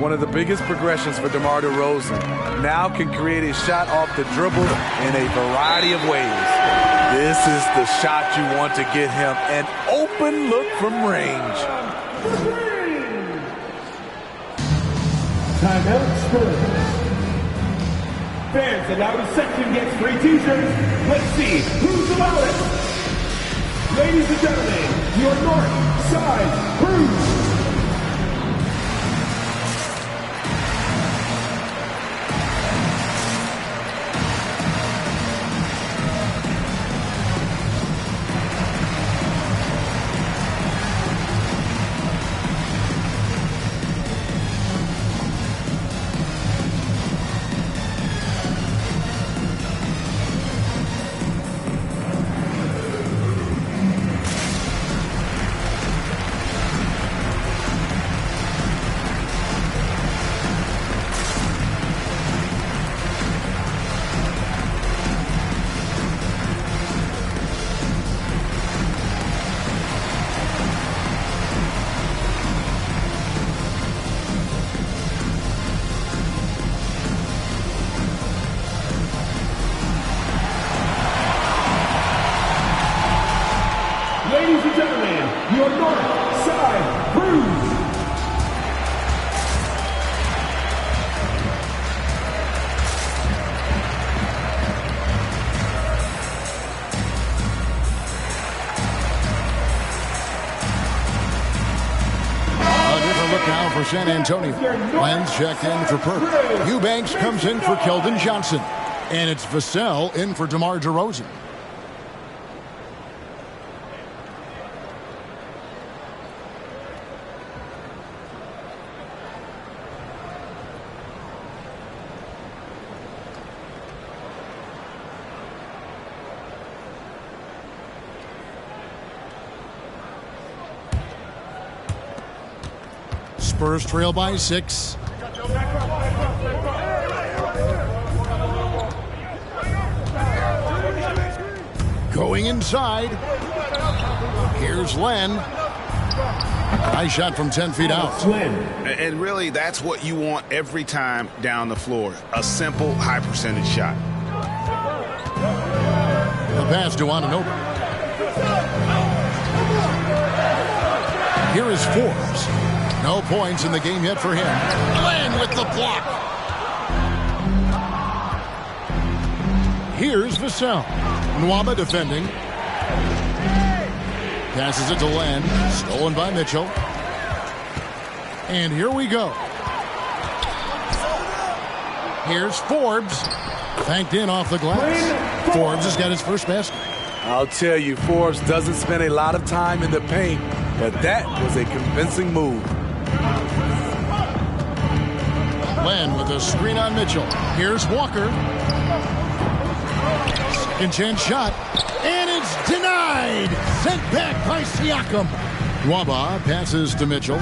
One of the biggest progressions for DeMar DeRozan. Now can create a shot off the dribble in a variety of ways. This is the shot you want to get him. An open look from range. Timeout Spurs. Fans, the loudest section gets free t-shirts. Let's see who's the loudest. Ladies and gentlemen, your North Side Crew. a look now for San Antonio. Len's checked in for Perk. Eubanks comes in for Keldon Johnson. And it's Vassell in for DeMar DeRozan. Spurs trail by 6. Going inside. Here's Len. Nice shot from 10 feet out. And really, that's what you want every time down the floor. A simple, high-percentage shot. The pass to Anunoby. Here is Forbes. No points in the game yet for him. Len with the block. Here's Vassell. Nwaba defending. Passes it to Len. Stolen by Mitchell. And here we go. Here's Forbes. Banked in off the glass. Forbes has got his first basket. I'll tell you, Forbes doesn't spend a lot of time in the paint, but that was a convincing move. Len with a screen on Mitchell. Here's Walker. Second chance shot. And it's denied. Sent back by Siakam. Nwaba passes to Mitchell.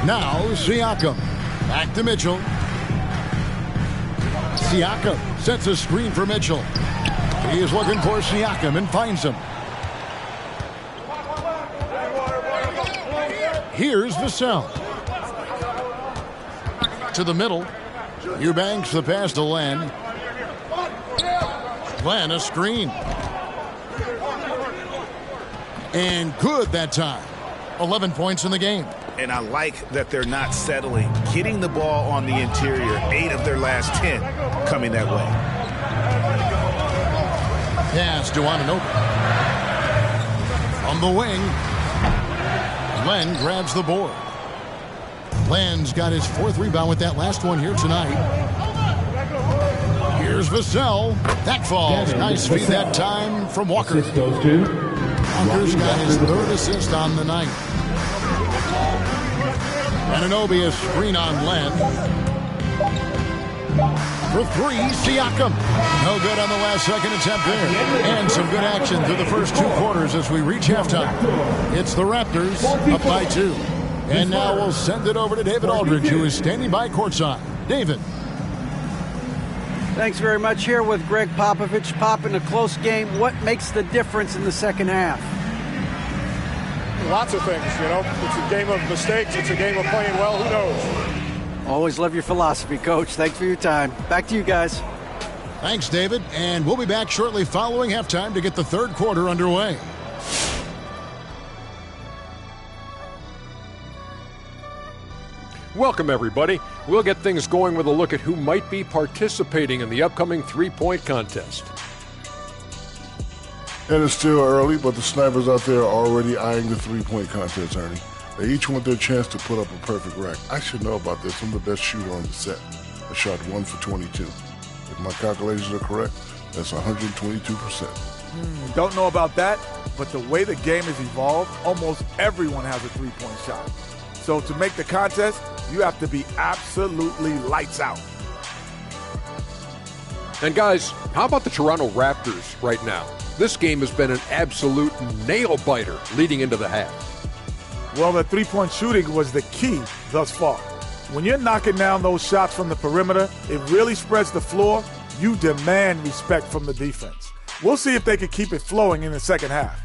Now Siakam. Back to Mitchell. Siakam sets a screen for Mitchell. He is looking for Siakam and finds him. Here's Vassell. To the middle. Eubanks the pass to Len. Len a screen. And good that time. 11 points in the game. And I like that they're not settling. Getting the ball on the interior, 8 of their last 10 coming that way. Pass to Anunoby. On the wing. Len grabs the board. Len's got his 4th rebound with that last one here tonight. Here's Vassell. That falls. Nice feed that time from Walker. Assist goes to Walker's got his 3rd assist on the night. Anunoby a screen on Len. For 3, Siakam. No good on the last second attempt there. And some good action through the first 2 quarters as we reach halftime. It's the Raptors up by 2. And now we'll send it over to David Aldridge, who is standing by courtside. David. Thanks very much. Here with Greg Popovich. Pop, in a close game, what makes the difference in the second half? Lots of things, you know. It's a game of mistakes. It's a game of playing well. Who knows? Always love your philosophy, Coach. Thanks for your time. Back to you guys. Thanks, David. And we'll be back shortly following halftime to get the 3rd quarter underway. Welcome, everybody. We'll get things going with a look at who might be participating in the upcoming three-point contest. And it's still early, but the snipers out there are already eyeing the three-point contest, Ernie. They each want their chance to put up a perfect rack. I should know about this. I'm the best shooter on the set. I shot 1 for 22. If my calculations are correct, that's 122%. Don't know about that, but the way the game has evolved, almost everyone has a three-point shot. So to make the contest, you have to be absolutely lights out. And guys, how about the Toronto Raptors right now? This game has been an absolute nail-biter leading into the half. Well, the three-point shooting was the key thus far. When you're knocking down those shots from the perimeter, it really spreads the floor. You demand respect from the defense. We'll see if they can keep it flowing in the second half.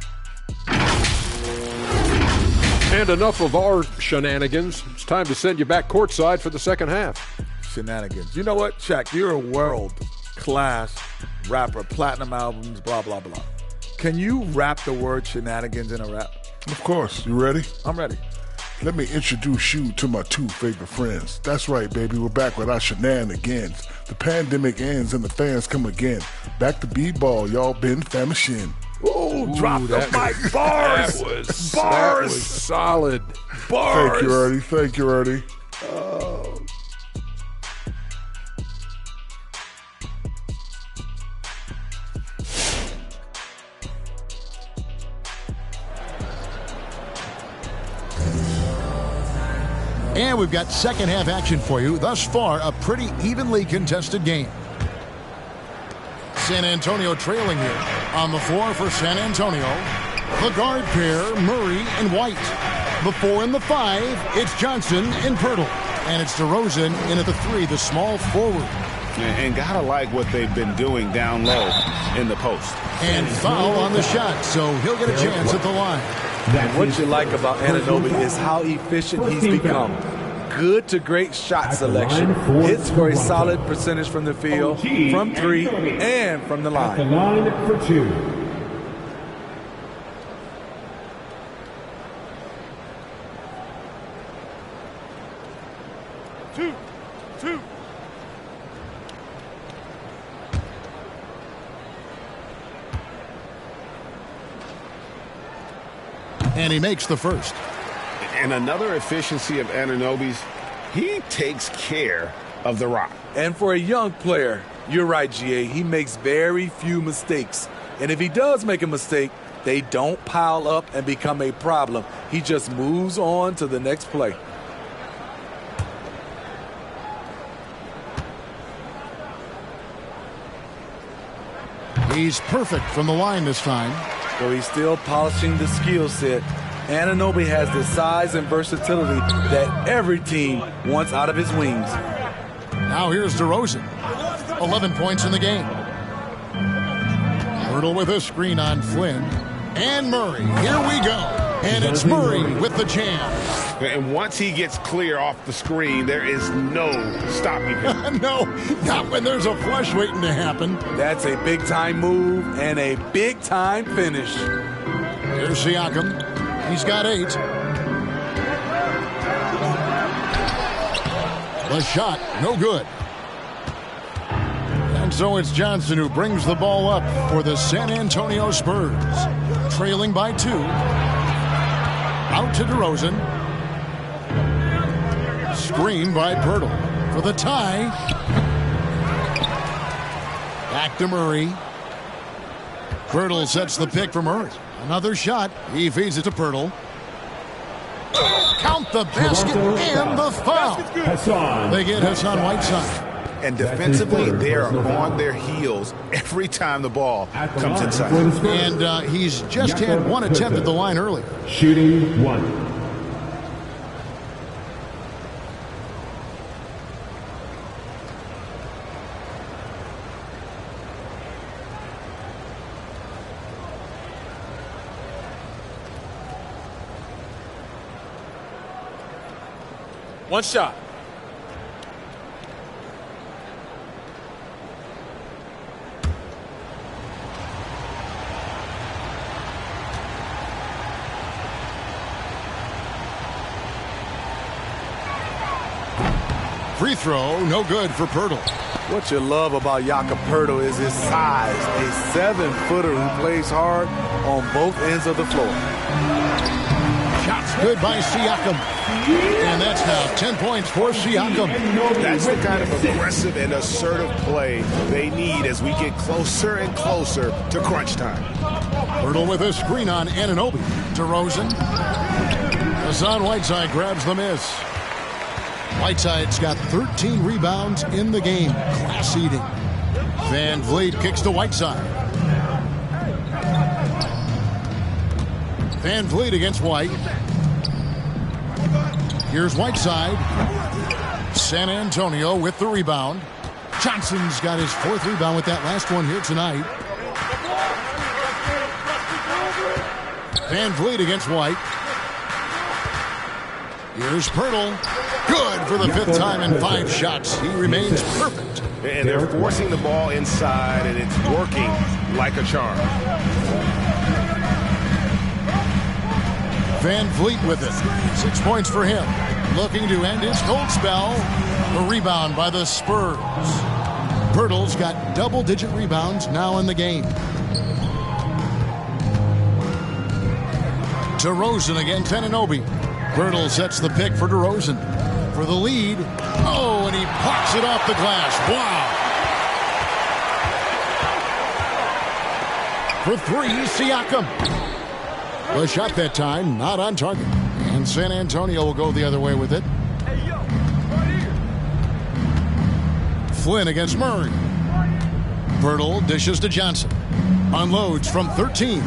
And enough of our shenanigans. It's time to send you back courtside for the second half. Shenanigans. You know what, Shaq? You're a world-class rapper, platinum albums, blah, blah, blah. Can you rap the word shenanigans in a rap? Of course. You ready? I'm ready. Let me introduce you to my 2 favorite friends. That's right, baby. We're back with our shenanigans. The pandemic ends and the fans come again. Back to b-ball, y'all been famishing. Oh, drop the mic. Bars. That was solid. Bars. Thank you, Ernie. Thank you, Ernie. And we've got second half action for you. Thus far, a pretty evenly contested game. San Antonio trailing here. On the floor for San Antonio, the guard pair, Murray and White. The 4 and the 5, it's Johnson and Pirtle. And it's DeRozan in at the 3, the small forward. And gotta like what they've been doing down low in the post. And foul on the shot, so he'll get a chance at the line. And what you like about Anunoby is how efficient he's become. Good to great shot selection. Hits for a solid percentage from the field, from 3, and from the line. The line for 2. Two. And he makes the first. And another efficiency of Anunoby's, he takes care of the rock. And for a young player, you're right, GA, he makes very few mistakes. And if he does make a mistake, they don't pile up and become a problem. He just moves on to the next play. He's perfect from the line this time. So he's still polishing the skill set. Anunoby has the size and versatility that every team wants out of his wings. Now here's DeRozan. 11 points in the game. Pirtle with a screen on Flynn. And Murray. Here we go. And it's Murray with the jam. And once he gets clear off the screen, there is no stopping him. No, not when there's a flush waiting to happen. That's a big-time move and a big-time finish. Here's Siakam. He's got 8. The shot, no good. And so it's Johnson who brings the ball up for the San Antonio Spurs. Trailing by 2. Out to DeRozan. Screen by Pirtle for the tie. Back to Murray. Pirtle sets the pick for Murray. Another shot. He feeds it to Pirtle. Count the basket and the foul. They get Hassan Whiteside. And defensively, they are on their heels every time the ball comes inside. And he's just had 1 attempt at the line earlier. Shooting 1. One shot. Free throw, no good for Pirtle. What you love about Jakob Pirtle is his size. A 7-footer who plays hard on both ends of the floor. Shots good by Siakam. And that's now 10 points for Siakam. That's the kind of aggressive and assertive play they need as we get closer and closer to crunch time. Pirtle with a screen on Anunoby. DeRozan. Hassan Whiteside grabs the miss. Whiteside's got 13 rebounds in the game. Class eating. Van Vliet kicks to Whiteside. Van Vliet against White. Here's Whiteside. San Antonio with the rebound. Johnson's got his 4th rebound with that last one here tonight. Van Vliet against White. Here's Pirtle. Good for the 5th time in 5 shots. He remains perfect. And they're forcing the ball inside, and it's working like a charm. Van Vliet with it. 6 points for him. Looking to end his cold spell. A rebound by the Spurs. Pirtle's got double-digit rebounds now in the game. DeRozan against Anunoby. Birtle sets the pick for DeRozan. For the lead. Oh, and he pops it off the glass. Wow. For three, Siakam. The shot that time, not on target. And San Antonio will go the other way with it. Flynn against Murray. Birtle dishes to Johnson. Unloads from 13.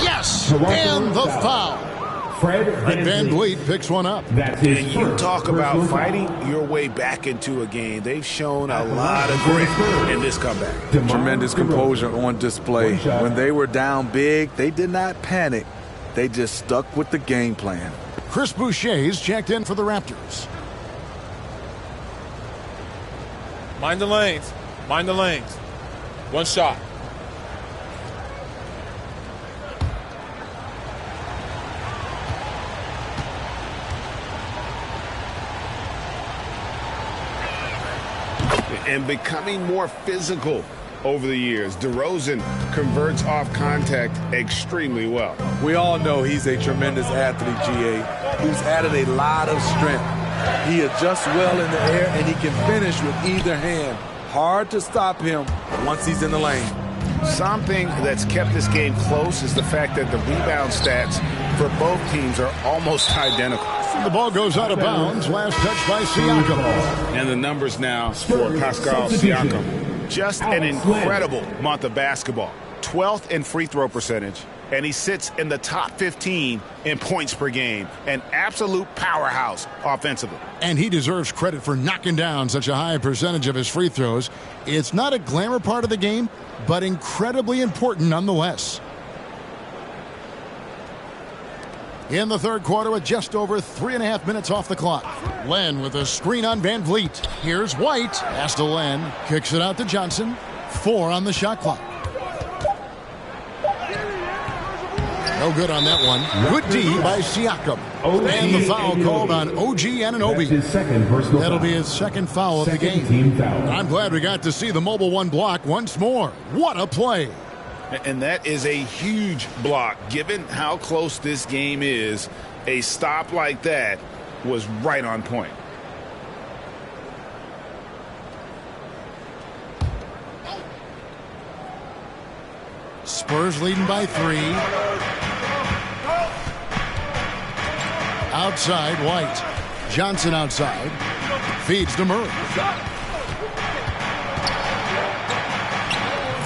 Yes! And the foul. Fred Van Vliet picks one up. And you talk about fighting your way back into a game. They've shown a lot of grit in this comeback. Tremendous composure on display. When they were down big, they did not panic. They just stuck with the game plan. Chris Boucher's checked in for the Raptors. Mind the lanes. Mind the lanes. One shot. And becoming more physical over the years. DeRozan converts off contact extremely well. We all know he's a tremendous athlete, GA, who's added a lot of strength. He adjusts well in the air, and he can finish with either hand. Hard to stop him once he's in the lane. Something that's kept this game close is the fact that the rebound stats for both teams are almost identical. The ball goes out of bounds. Last touch by Siakam. And the numbers now for Pascal Siakam. Just an incredible month of basketball. 12th in free throw percentage. And he sits in the top 15 in points per game. An absolute powerhouse offensively. And he deserves credit for knocking down such a high percentage of his free throws. It's not a glamour part of the game, but incredibly important nonetheless. In the third quarter with just over 3.5 minutes off the clock. Len with a screen on Van Vliet. Here's White. Pass to Len. Kicks it out to Johnson. 4 on the shot clock. No good on that one. Good D by Siakam. And the foul called on OG Anunoby. That'll be his second foul of the game. I'm glad we got to see the Mobile One block once more. What a play. And that is a huge block. Given how close this game is, a stop like that was right on point. Spurs leading by 3. Outside, White. Johnson outside. Feeds to Murray.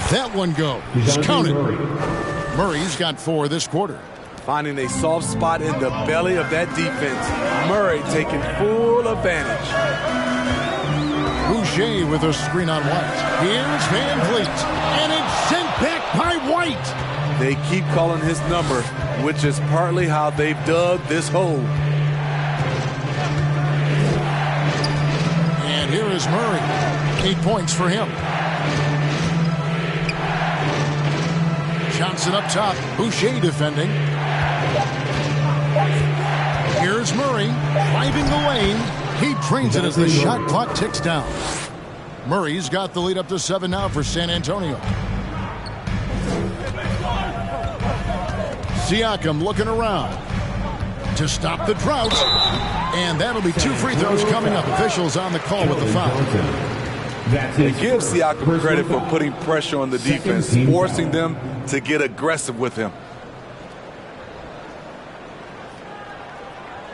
That one goes. Counted. Murray's got 4 this quarter. Finding a soft spot in the belly of that defense. Murray taking full advantage. Boucher with a screen on White. Here's Van Vliet. And it's sent back by White. They keep calling his number, which is partly how they've dug this hole. And here is Murray. 8 points for him. Johnson up top. Boucher defending. Here's Murray driving the lane. He drains it as the shot clock ticks down. Murray's got the lead up to 7 now for San Antonio. Siakam looking around to stop the drought. And that'll be 2 free throws coming up. Officials on the call with the foul. They give Siakam credit for putting pressure on the defense, forcing them to get aggressive with him.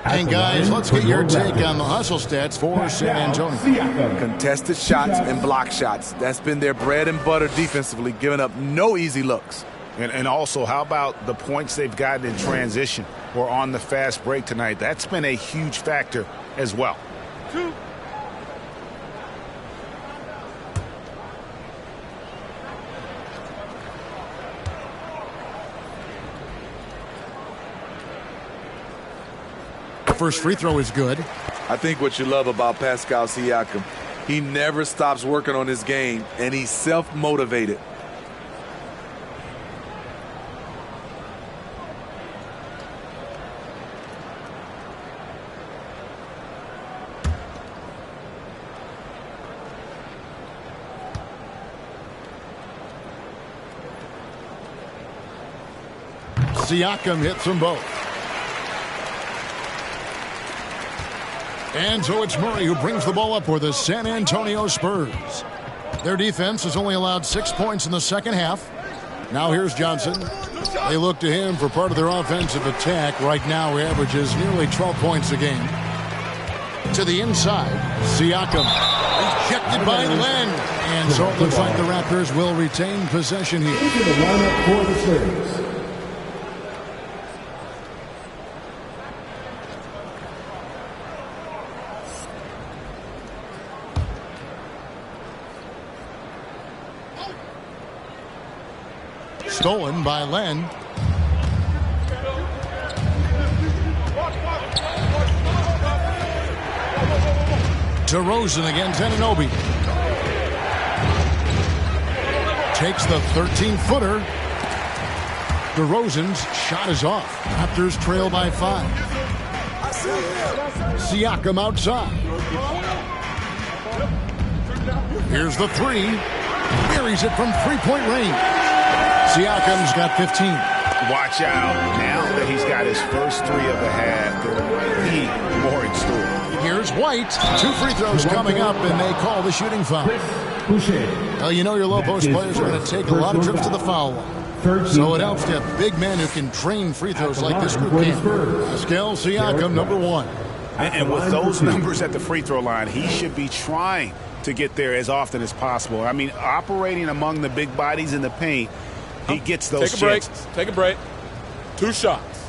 And guys, let's get your take on the hustle stats for San Antonio. Contested shots and block shots. That's been their bread and butter defensively, giving up no easy looks. And also, how about the points they've gotten in transition or on the fast break tonight? That's been a huge factor as well. 2. First free throw is good. I think what you love about Pascal Siakam, he never stops working on his game, and he's self-motivated. Siakam hits them both. And so it's Murray who brings the ball up for the San Antonio Spurs. Their defense has only allowed 6 points in the second half. Now here's Johnson. They look to him for part of their offensive attack. Right now he averages nearly 12 points a game. To the inside, Siakam. Rejected by Len. And so it looks like the Raptors will retain possession here. Into the lineup for the Spurs. Stolen by Len. DeRozan against Anunoby. Takes the 13-footer. DeRozan's shot is off. Raptors trail by 5. Siakam outside. Here's the 3. Buries it from three-point range. Siakam's got 15. Watch out. Now that he's got his first 3 of the half, there might be more in store. Here's White. 2 free throws coming up, and they call the shooting foul. Well, you know your low-post players are going to take a lot of trips to the foul line. So it helps to have big men who can train free throws like this group can. Pascal Siakam, number 1. And with those numbers at the free throw line, he should be trying to get there as often as possible. I mean, operating among the big bodies in the paint, he gets those chances. Take a break. 2 shots.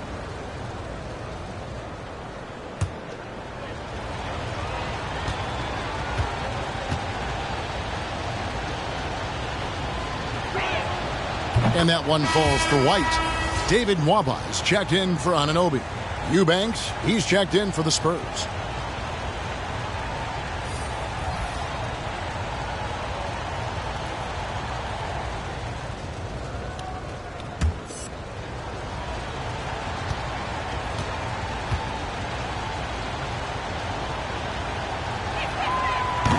And that one falls for White. David Nwaba is checked in for Anunoby. Eubanks, he's checked in for the Spurs.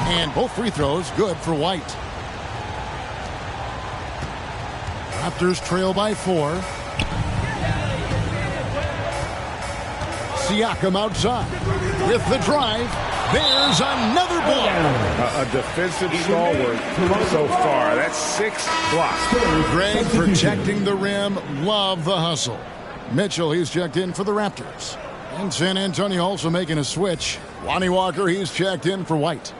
And both free throws good for White. Raptors trail by 4. Siakam outside with the drive. There's another block. A defensive stalwart so far. That's 6 blocks. Greg protecting the rim. Love the hustle. Mitchell, he's checked in for the Raptors. And San Antonio also making a switch. Lonnie Walker, he's checked in for White.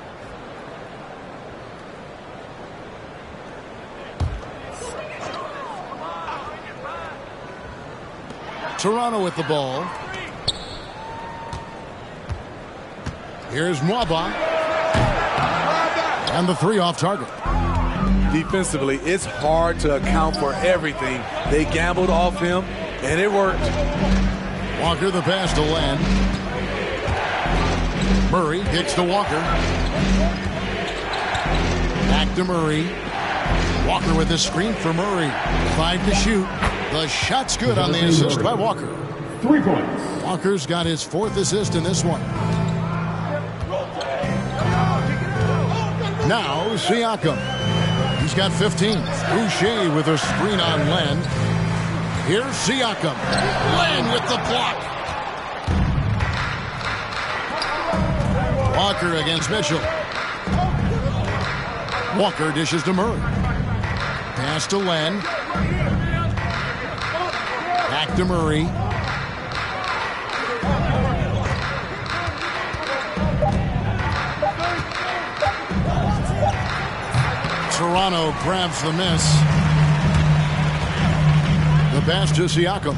Toronto with the ball. Here's Nwaba. And the 3 off target. Defensively, it's hard to account for everything. They gambled off him, and it worked. Walker the pass to Len. Murray kicks to Walker. Back to Murray. Walker with the screen for Murray. 5 to shoot. The shot's good on the assist by Walker. 3 points. Walker's got his 4th assist in this one. Now Siakam. He's got 15. Boucher with a screen on Len. Here's Siakam. Len with the block. Walker against Mitchell. Walker dishes to Murray. Pass to Len. Back to Murray. Toronto grabs the miss. The pass to Siakam.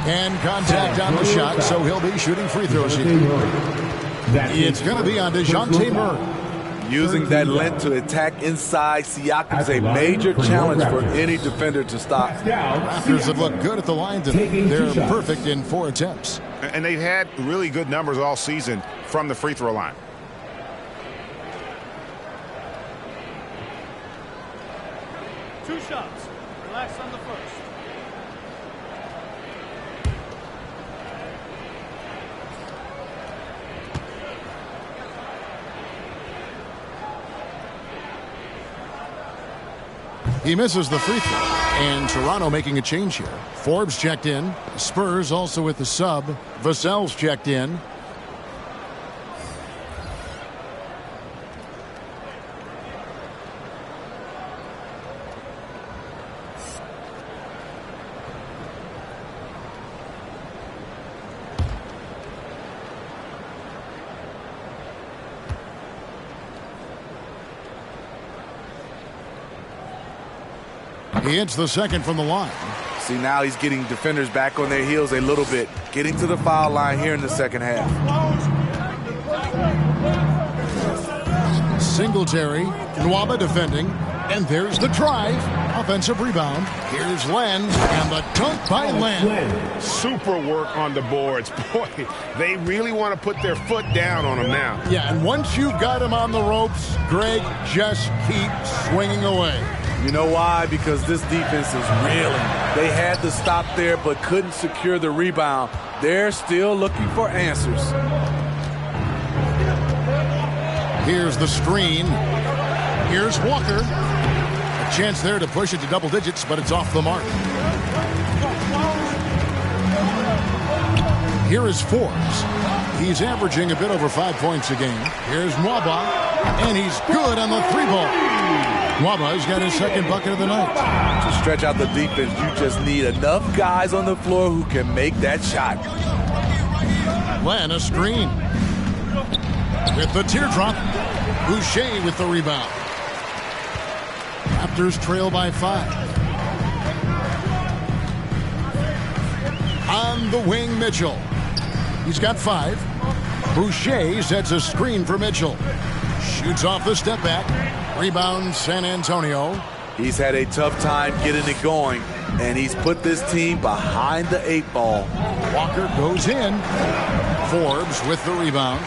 And contact on the shot, so he'll be shooting free throws here. It's going to be on DeJounte Murray. Using that length to attack inside Siakam is a major challenge for any defender to stop. Raptors have looked good at the line today. They're perfect in 4 attempts. And they've had really good numbers all season from the free throw line. Two shots. Relax on the first. He misses the free throw. And Toronto making a change here. Forbes checked in. Spurs also with the sub. Vassell's checked in. He hits the second from the line. See, now he's getting defenders back on their heels a little bit. Getting to the foul line here in the second half. Singletary. Nwaba defending. And there's the drive. Offensive rebound. Here's Len. And the dunk by Len. Super work on the boards. Boy, they really want to put their foot down on him now. Yeah, and once you've got him on the ropes, Greg, just keep swinging away. You know why? Because this defense is reeling. They had to stop there but couldn't secure the rebound. They're still looking for answers. Here's the screen. Here's Walker. A chance there to push it to double digits, but it's off the mark. Here is Forbes. He's averaging a bit over 5 points a game. Here's Nwaba, and he's good on the three ball. Nwaba's got his second bucket of the night. To stretch out the defense, you just need enough guys on the floor who can make that shot. Len, a screen. With the teardrop, Boucher with the rebound. Raptors trail by 5. On the wing, Mitchell. He's got 5. Boucher sets a screen for Mitchell. Shoots off the step back. Rebound, San Antonio. He's had a tough time getting it going, and he's put this team behind the 8 ball. Walker goes in. Forbes with the rebound.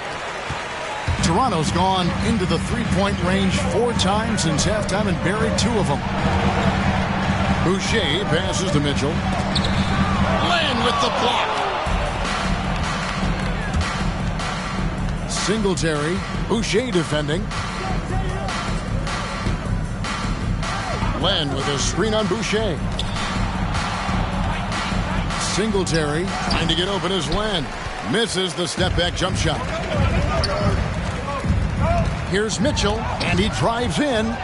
Toronto's gone into the three-point range 4 times since halftime and buried 2 of them. Boucher passes to Mitchell. Len with the block. Singletary. Boucher defending. Len with a screen on Boucher. Singletary trying to get open as Len. Misses the step-back jump shot. Here's Mitchell, and he drives in.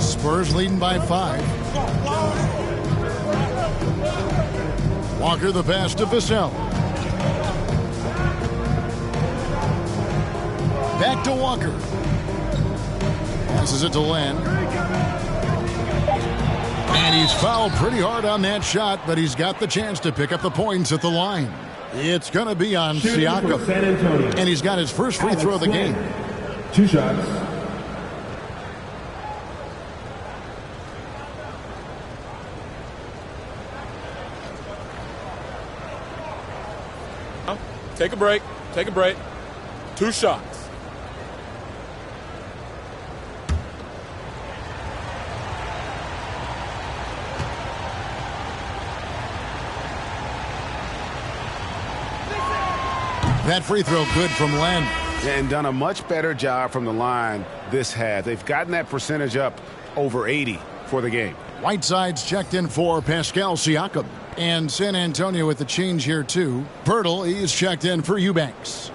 Spurs leading by 5. Walker the pass to Vassell. Back to Walker. Passes it to Len. And he's fouled pretty hard on that shot, but he's got the chance to pick up the points at the line. It's going to be on Siakam. And he's got his first free throw of the game. 2 shots. Take a break. Take a break. 2 shots. That free throw good from Len. And done a much better job from the line this half. They've gotten that percentage up over 80 for the game. Whiteside's checked in for Pascal Siakam. And San Antonio with the change here too. Pirtle, he's checked in for Eubanks.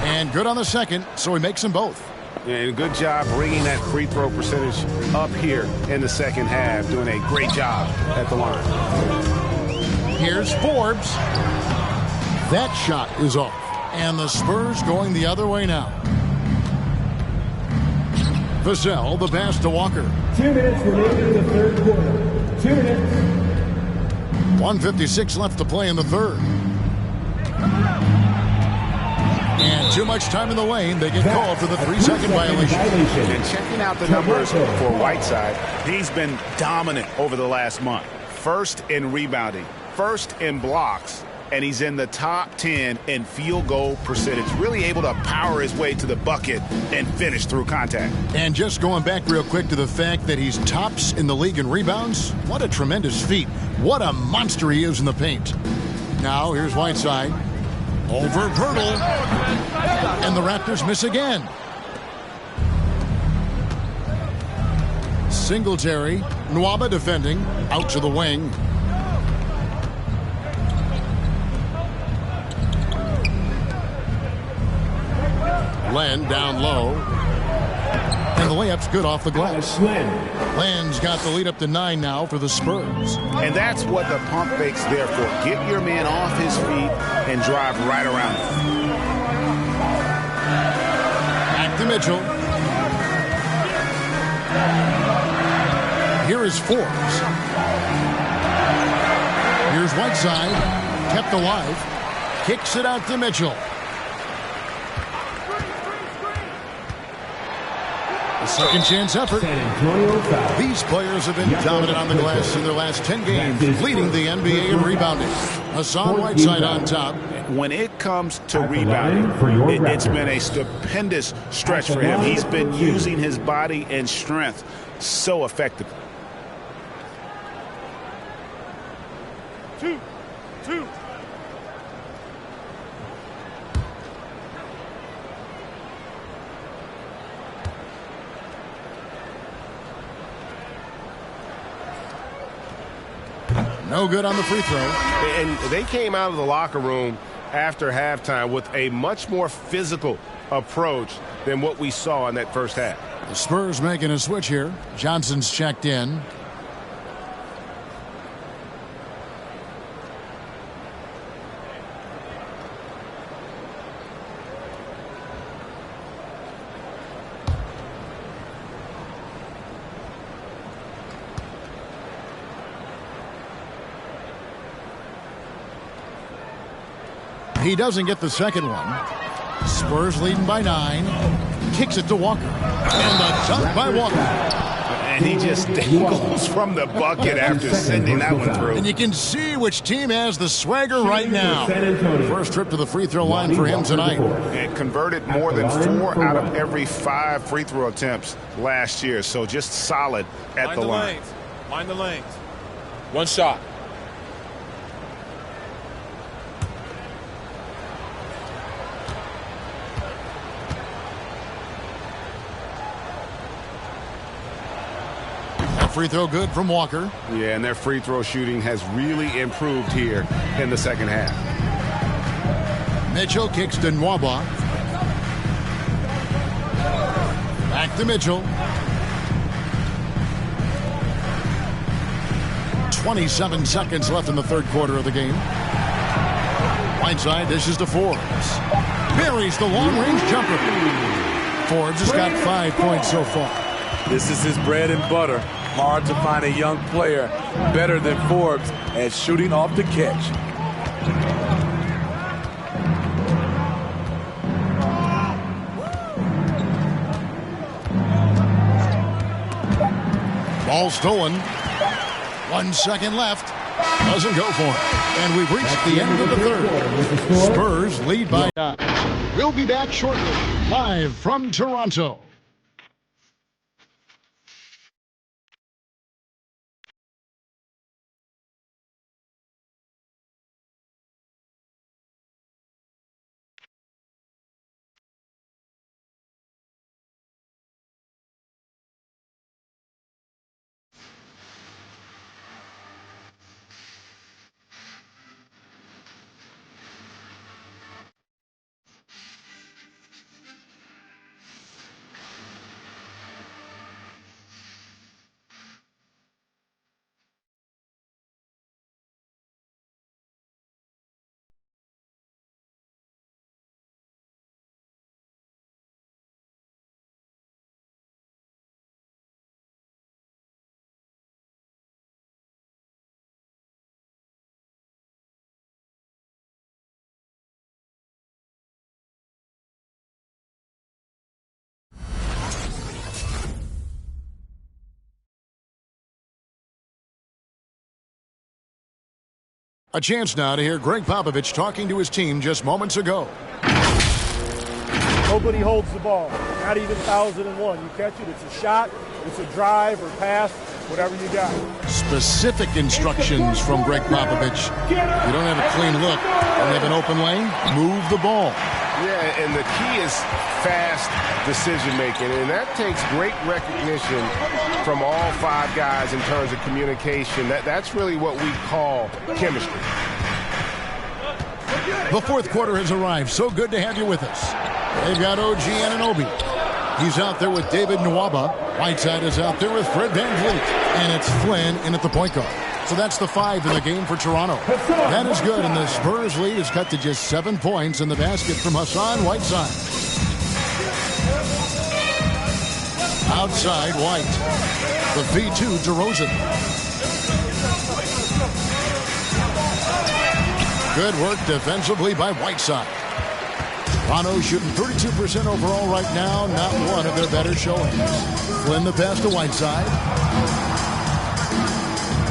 And good on the second, so he makes them both. And good job bringing that free throw percentage up here in the second half. Doing a great job at the line. Here's Forbes. That shot is off. And the Spurs going the other way now. Vassell, the pass to Walker. 2 minutes remaining in the third quarter. 2 minutes. 1:56 left to play in the third. And too much time in the lane. They get called for the 3-second violation. And checking out the numbers for Whiteside, he's been dominant over the last month. First in rebounding, first in blocks, and he's in the top 10 in field goal percentage. Really able to power his way to the bucket and finish through contact. And just going back real quick to the fact that he's tops in the league in rebounds, what a tremendous feat. What a monster he is in the paint. Now, here's Whiteside. Over Pirtle. And the Raptors miss again. Singletary. Nwaba defending. Out to the wing. Len down low. And the layup's good off the glass. Len's got the lead up to 9 now for the Spurs. And that's what the pump fake's there for. Get your man off his feet and drive right around him. Back to Mitchell. Here is Forbes. Here's Whiteside. Kept alive. Kicks it out to Mitchell. A second chance effort. These players have been dominant on the glass in their last 10 games, leading the NBA in rebounding. Hassan Whiteside on top. When it comes to rebounding, it's been a stupendous stretch for him. He's been using his body and strength so effectively. 2. No good on the free throw. And they came out of the locker room after halftime with a much more physical approach than what we saw in that first half. The Spurs making a switch here. Johnson's checked in. He doesn't get the second one. Spurs leading by 9. Kicks it to Walker. And a dunk by Walker. And he just dangles from the bucket after sending that one through. And you can see which team has the swagger right now. First trip to the free throw line for him tonight. And converted more than 4 out of every 5 free throw attempts last year. So just solid at the line. Mind the lanes. One shot. Free throw good from Walker. Yeah, and their free throw shooting has really improved here in the second half. Mitchell kicks to Nwaba. Back to Mitchell. 27 seconds left in the third quarter of the game. Whiteside dishes to Forbes. Buries the long-range jumper. Forbes has got 5 points so far. This is his bread and butter. Hard to find a young player better than Forbes at shooting off the catch. Ball stolen. 1 second left. Doesn't go for it. And we've reached the end of the third. Spurs lead by 9. We'll be back shortly, live from Toronto. A chance now to hear Greg Popovich talking to his team just moments ago. Nobody holds the ball. Not even 1,001. You catch it, it's a shot, it's a drive or pass, whatever you got. Specific instructions from Greg Popovich. You don't have a clean look, don't have an open lane, move the ball. Yeah, and the key is fast decision-making, and that takes great recognition from all 5 guys in terms of communication. That's really what we call chemistry. The fourth quarter has arrived. So good to have you with us. They've got OG Anunoby. He's out there with David Nwaba. Whiteside is out there with Fred VanVleet. And it's Flynn in at the point guard. So that's the 5 in the game for Toronto. That is good, and the Spurs lead is cut to just 7 points in the basket from Hassan Whiteside. Outside, White. The V2, DeRozan. Good work defensively by Whiteside. Toronto shooting 32% overall right now. Not one of their better showings. Flynn the pass to Whiteside.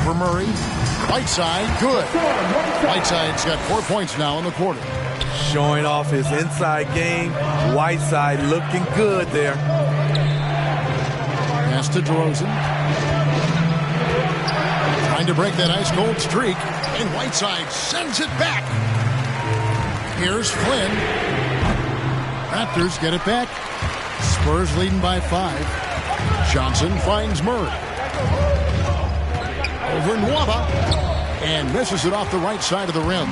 For Murray. Whiteside, good. Whiteside's got 4 points now in the quarter. Showing off his inside game. Whiteside looking good there. Pass to DeRozan. Trying to break that ice-cold streak. And Whiteside sends it back. Here's Flynn. Raptors get it back. Spurs leading by 5. Johnson finds Murray. Over Nwaba. And misses it off the right side of the rim.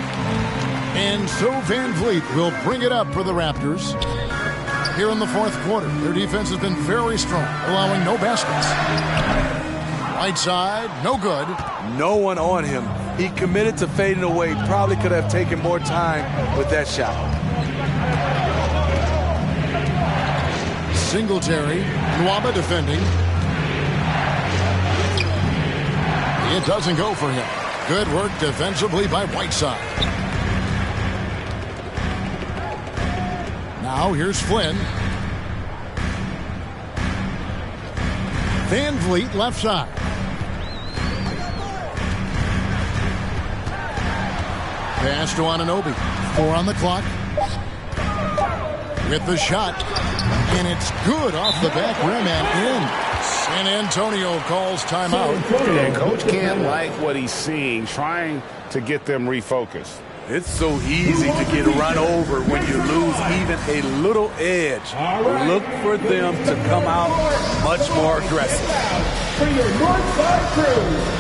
And so VanVleet will bring it up for the Raptors. Here in the fourth quarter, their defense has been very strong, allowing no baskets. Whiteside, no good. No one on him. He committed to fading away. Probably could have taken more time with that shot. Singletary, Nwaba defending. It doesn't go for him. Good work defensively by Whiteside. Now here's Flynn. VanVleet left side. Pass to Anunoby. 4 on the clock. With the shot. And it's good off the back rim and in. San Antonio calls timeout. And Coach can't like what he's seeing, trying to get them refocused. It's so easy to get run over when you lose even a little edge. Look for them to come out much more aggressive. For your Northside crew.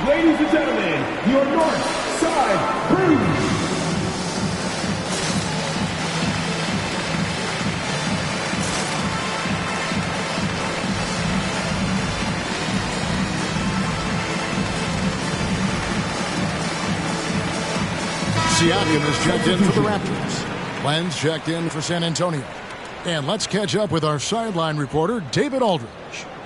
Ladies and gentlemen, your North Side Crew. Siakam is checked in for the Raptors. Len's checked in for San Antonio. And let's catch up with our sideline reporter, David Aldridge.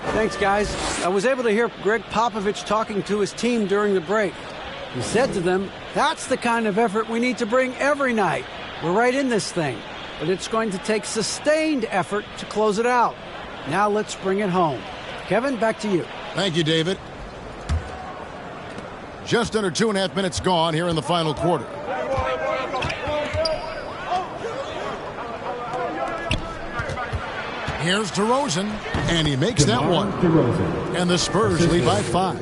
Thanks, guys. I was able to hear Greg Popovich talking to his team during the break. He said to them, that's the kind of effort we need to bring every night. We're right in this thing, but it's going to take sustained effort to close it out. Now let's bring it home. Kevin, back to you. Thank you, David. Just under 2.5 minutes gone here in the final quarter. Here's DeRozan, and he makes that one. And the Spurs lead by 5.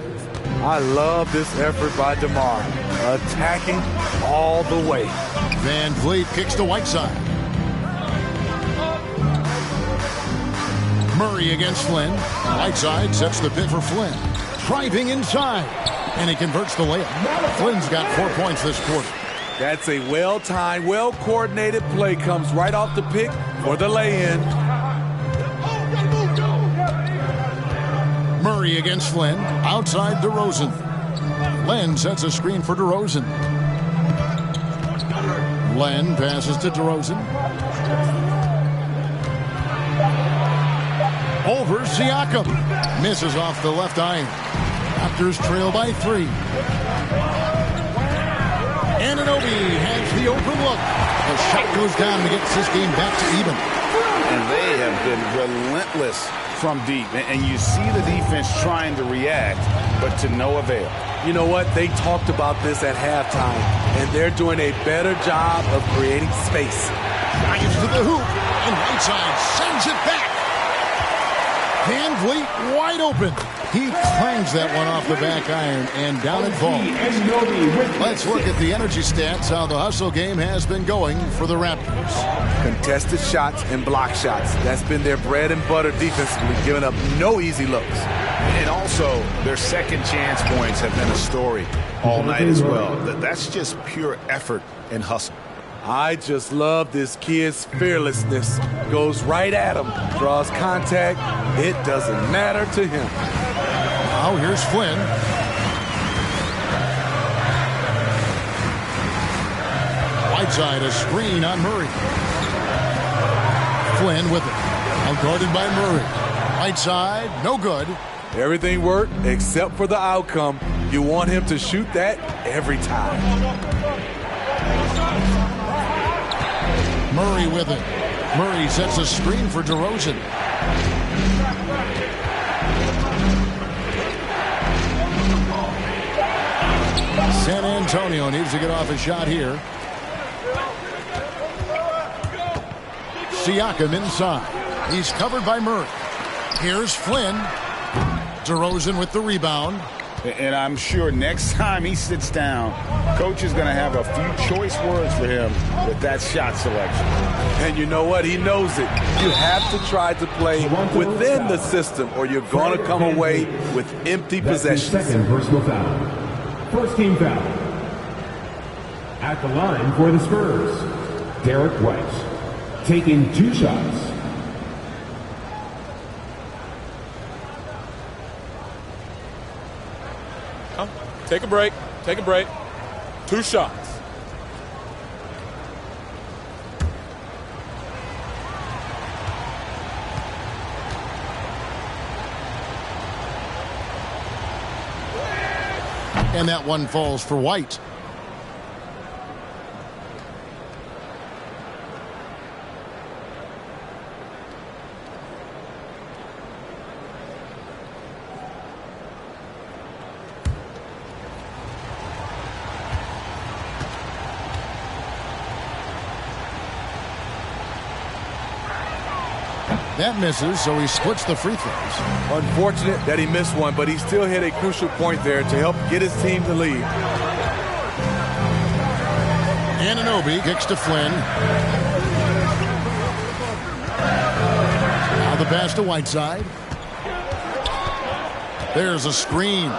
I love this effort by DeMar. attacking all the way. Van Vliet kicks to Whiteside. Murray against Flynn. Whiteside sets the pick for Flynn. Driving inside. And he converts the layup. Flynn's got 4 points this quarter. That's a well-timed, well-coordinated play. Comes right off the pick for the lay-in. Murray against Flynn. Outside DeRozan. Len sets a screen for DeRozan. Len passes to DeRozan. Over Siakam. Misses off the left iron. Raptors trail by 3. Anunoby has the open look. The shot goes down and gets this game back to even. And they have been relentless from deep. And you see the defense trying to react, but to no avail. You know what? They talked about this at halftime, and they're doing a better job of creating space. Drives to the hoop, and Whiteside sends it back. Van Vliet wide open. He clangs that one off the back iron and down it falls. Let's look at the energy stats, how the hustle game has been going for the Raptors. Contested shots and block shots. That's been their bread and butter defensively, giving up no easy looks. And also, their second chance points have been a story all night as well. That's just pure effort and hustle. I just love this kid's fearlessness. Goes right at him, draws contact. It doesn't matter to him. Now here's Flynn. Whiteside, a screen on Murray. Flynn with it. Outguarded by Murray. Whiteside, no good. Everything worked except for the outcome. You want him to shoot that every time. Murray with it. Murray sets a screen for DeRozan. San Antonio needs to get off a shot here. Siakam inside. He's covered by Murray. Here's Flynn. DeRozan with the rebound. And I'm sure next time he sits down, coach is going to have a few choice words for him with that shot selection. And you know what? He knows it. You have to try to play within the system or you're going to come away with empty possessions. Second personal foul. First team foul. At the line for the Spurs, Derek White, taking 2 shots. Take a break. Take a break. 2 shots. And that one falls for White. That misses, so he splits the free throws. Unfortunate that he missed one, but he still hit a crucial point there to help get his team to lead. Anunoby kicks to Flynn. Now the pass to Whiteside. There's a screen.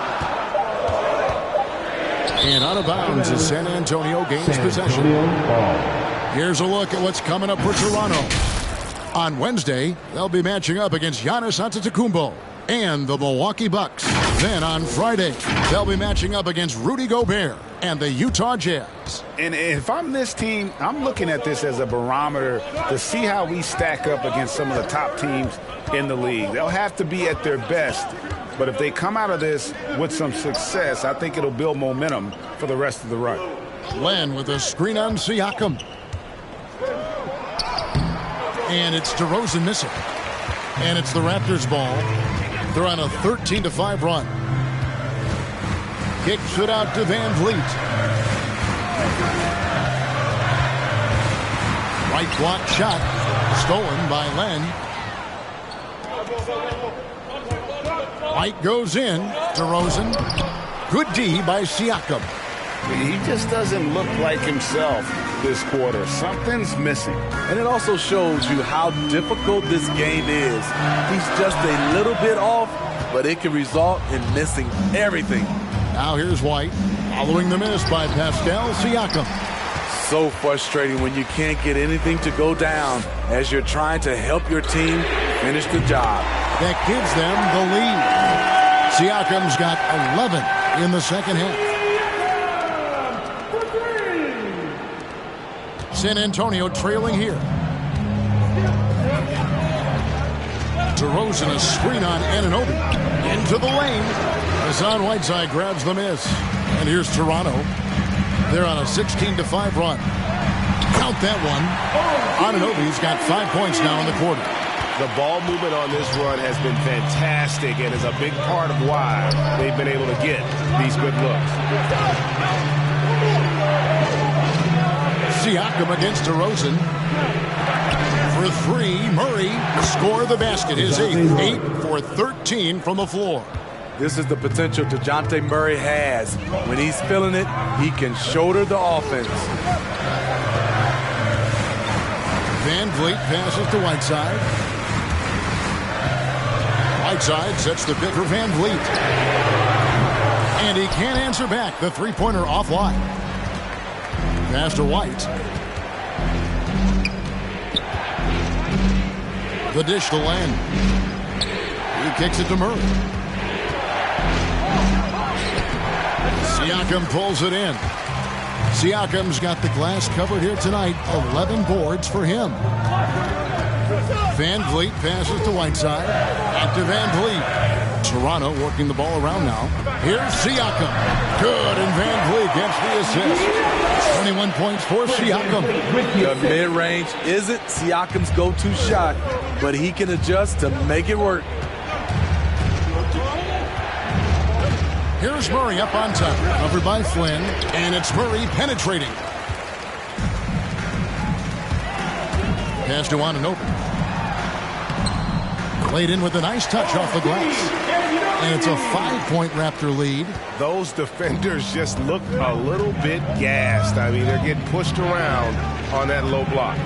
And out of bounds as San Antonio gains possession. Here's a look at what's coming up for Toronto. On Wednesday, they'll be matching up against Giannis Antetokounmpo and the Milwaukee Bucks. Then on Friday, they'll be matching up against Rudy Gobert and the Utah Jazz. And if I'm this team, I'm looking at this as a barometer to see how we stack up against some of the top teams in the league. They'll have to be at their best, but if they come out of this with some success, I think it'll build momentum for the rest of the run. Len with a screen on Siakam. And it's DeRozan missing. And it's the Raptors ball. They're on a 13-5 run. Kicks it out to Van Vliet. Right block shot. Stolen by Len. White goes in. DeRozan. Good D by Siakam. He just doesn't look like himself this quarter. Something's missing. And it also shows you how difficult this game is. He's just a little bit off, but it can result in missing everything. Now here's White, following the miss by Pascal Siakam. So frustrating when you can't get anything to go down as you're trying to help your team finish the job. That gives them the lead. Siakam's got 11 in the second half. San Antonio trailing here. DeRozan, a screen on Anunoby. Into the lane. Hassan Whiteside grabs the miss. And here's Toronto. They're on a 16-5 run. Count that one. Anunoby's got 5 points now in the quarter. The ball movement on this run has been fantastic and is a big part of why they've been able to get these good looks. Siakam against DeRozan. For three, Murray score the basket. His 8 for 13 from the floor. This is the potential DeJounte Murray has. When he's feeling it, he can shoulder the offense. Van Vliet passes to Whiteside. Whiteside sets the pick for Van Vliet. And he can't answer back. The three-pointer offline. Pass to White. The dish to Len. He kicks it to Murray. Siakam pulls it in. Siakam's got the glass covered here tonight. 11 boards for him. Van Vliet passes to Whiteside. Back to Van Vliet. Toronto working the ball around now. Here's Siakam. Good, and Van Vliet gets the assist. 21 points for Siakam. The mid-range isn't Siakam's go-to shot, but he can adjust to make it work. Here's Murray up on top, covered by Flynn, and it's Murray penetrating. Pass to Anunoby. Played in with a nice touch off the glass. And it's a 5-point Raptor lead. Those defenders just look a little bit gassed. I mean, they're getting pushed around on that low block.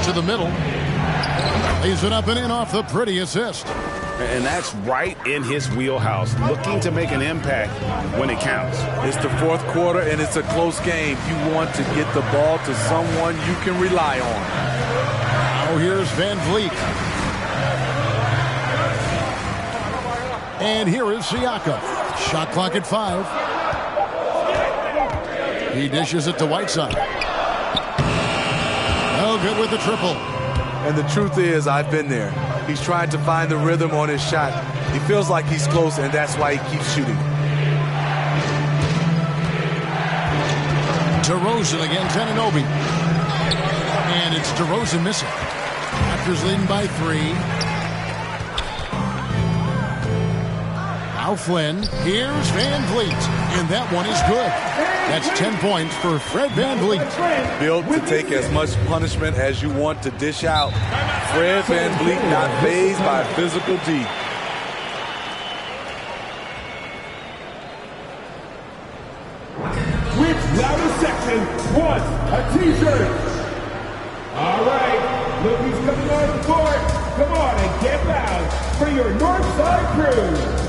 To the middle. Lays it up and in off the pretty assist. And that's right in his wheelhouse, looking to make an impact when it counts. It's the fourth quarter, and it's a close game. You want to get the ball to someone you can rely on. Now here's Van Vliet. And here is Siakam. Shot clock at 5. He dishes it to Whiteside. No good with the triple. And the truth is, I've been there. He's trying to find the rhythm on his shot. He feels like he's close, and that's why he keeps shooting. DeRozan against Anunoby. And it's DeRozan missing. Raptors leading by 3. Now Flynn. Here's Van Vliet. And that one is good. That's 10 points for Fred Van Vliet. Built to take as much punishment as you want to dish out. Fred Van Vliet not fazed by physical D. Which louder section wants a t-shirt? All right, look who's coming on the court. Come on and get loud for your Northside crew.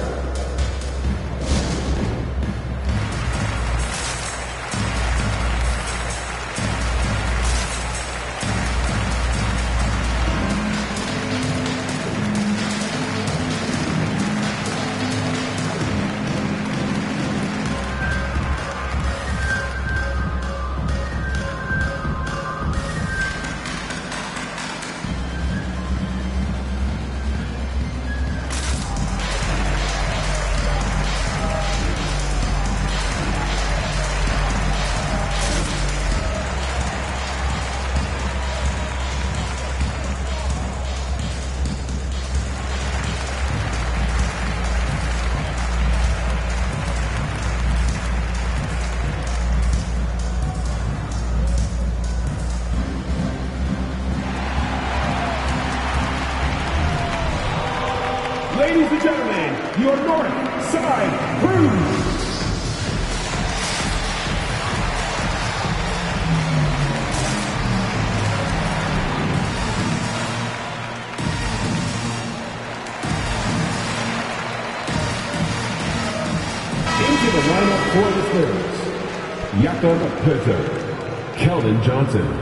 Ladies and gentlemen, your North Side Crew. Backup pitcher, Keldon Johnson.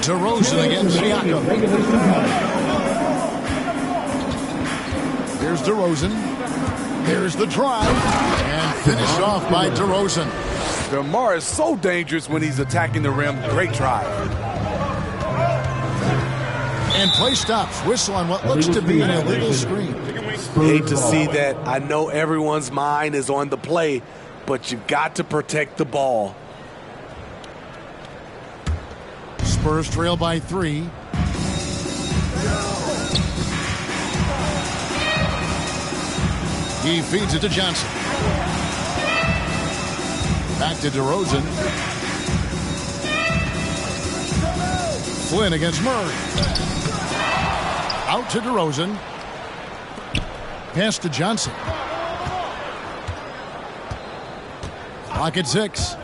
DeRozan against Siakam. Here's DeRozan. Here's the drive. And finished off by DeRozan. DeMar is so dangerous when he's attacking the rim. Great drive. And play stops. Whistle on what looks to be an illegal screen. Hate to see that. I know everyone's mind is on the play, but you've got to protect the ball. Spurs trail by 3. He feeds it to Johnson. Back to DeRozan. Flynn against Murray. Out to DeRozan. Pass to Johnson. Clock at 6.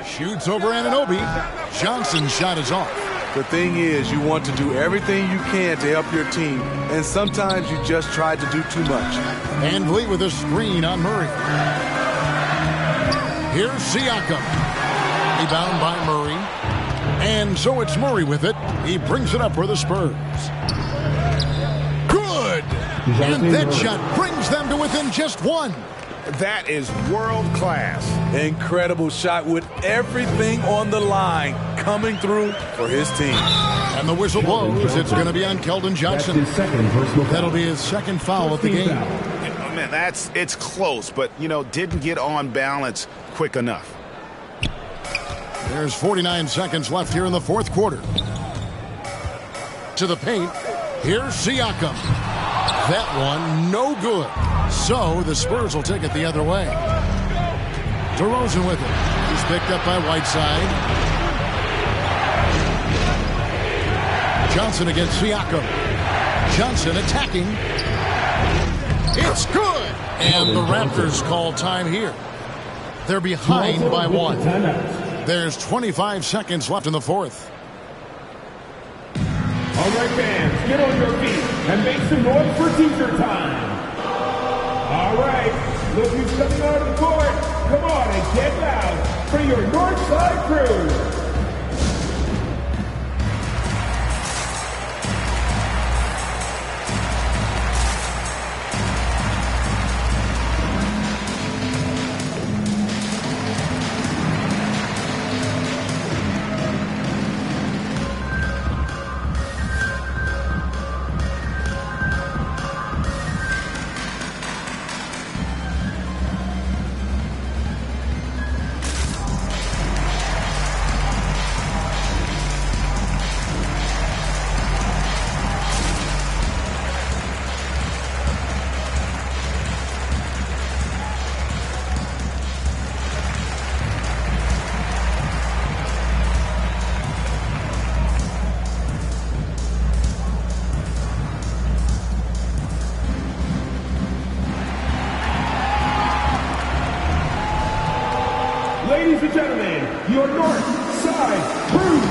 Shoots over Anunoby. Johnson's shot is off. The thing is, you want to do everything you can to help your team, and sometimes you just try to do too much. Van Vliet with a screen on Murray. Here's Siakam. Rebound by Murray. And so it's Murray with it. He brings it up for the Spurs. Good! And that shot brings them to within just 1. That is world class. Incredible shot with everything on the line coming through for his team. And the whistle blows. It's going to be on Keldon Johnson. That'll be his second foul of the game. Man, it's close, but, didn't get on balance quick enough. There's 49 seconds left here in the fourth quarter. To the paint. Here's Siakam. That one, no good. So the Spurs will take it the other way. DeRozan with it. He's picked up by Whiteside. Johnson against Siakam. Johnson attacking. It's good! And the Raptors call time here. They're behind by 1. There's 25 seconds left in the fourth. All right, fans, get on your feet and make some noise for teacher time. All right, look who's coming out of the court. Come on and get loud for your Northside crew. Ladies and gentlemen, your North Side Crew.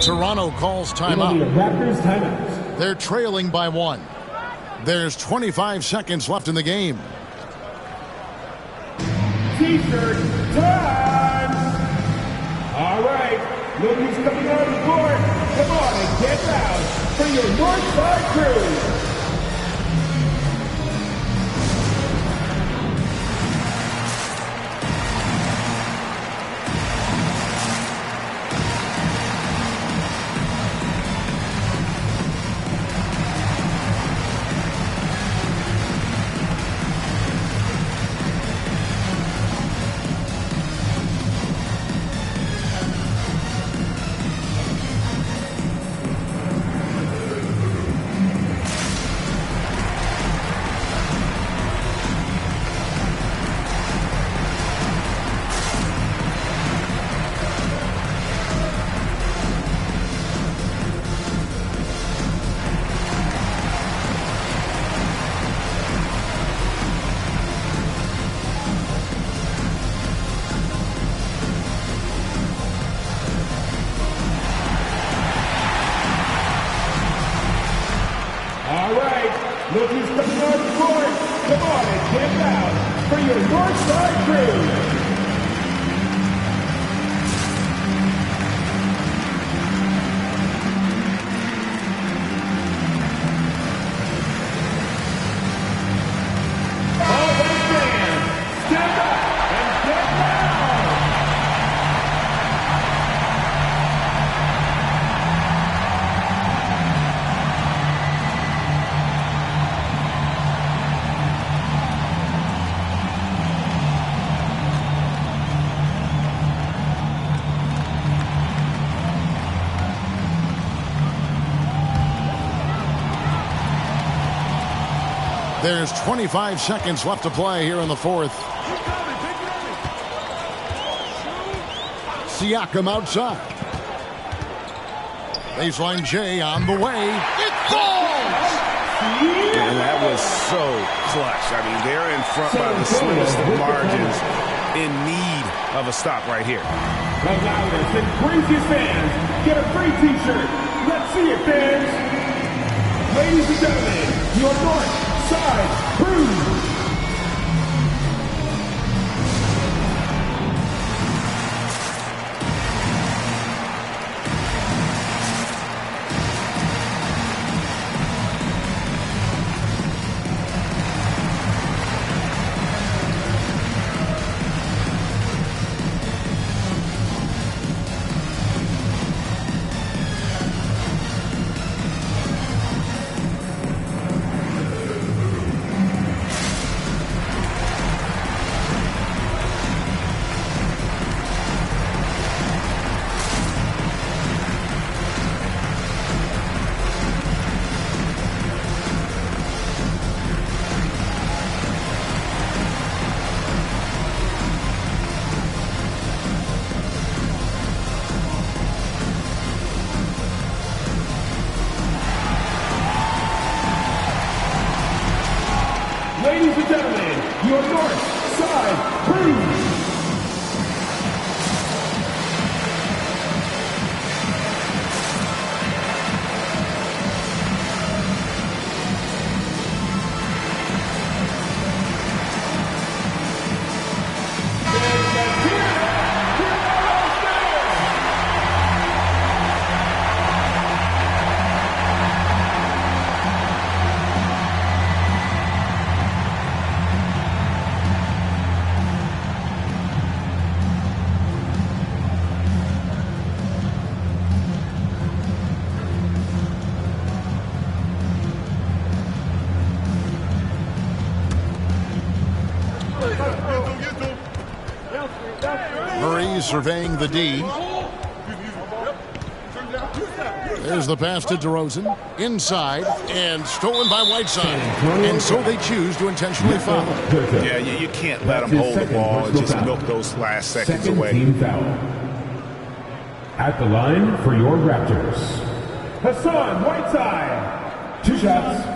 Toronto calls timeout. Raptors timeout. They're trailing by 1. There's 25 seconds left in the game. T-shirt time. All right, look who's coming out of the court. come on and get loud for your Northside crew. Look who's coming on the court. Come on and get loud for your Northside crew. There's 25 seconds left to play here in the fourth. Siakam outside. Baseline J on the way. It falls! And that was so clutch. I mean, they're in front by the slimmest of margins, in need of a stop right here. The loudest and craziest fans get a free t-shirt. Let's see it, fans. Ladies and gentlemen, your Northside crew. Ladies and gentlemen, your Northside crew. Murray surveying the D. There's the pass to DeRozan. Inside and stolen by Whiteside. And so they choose to intentionally foul. Yeah, you can't let them hold the ball and just milk those last seconds away. Team foul. At the line for your Raptors, Hassan Whiteside. 2 shots.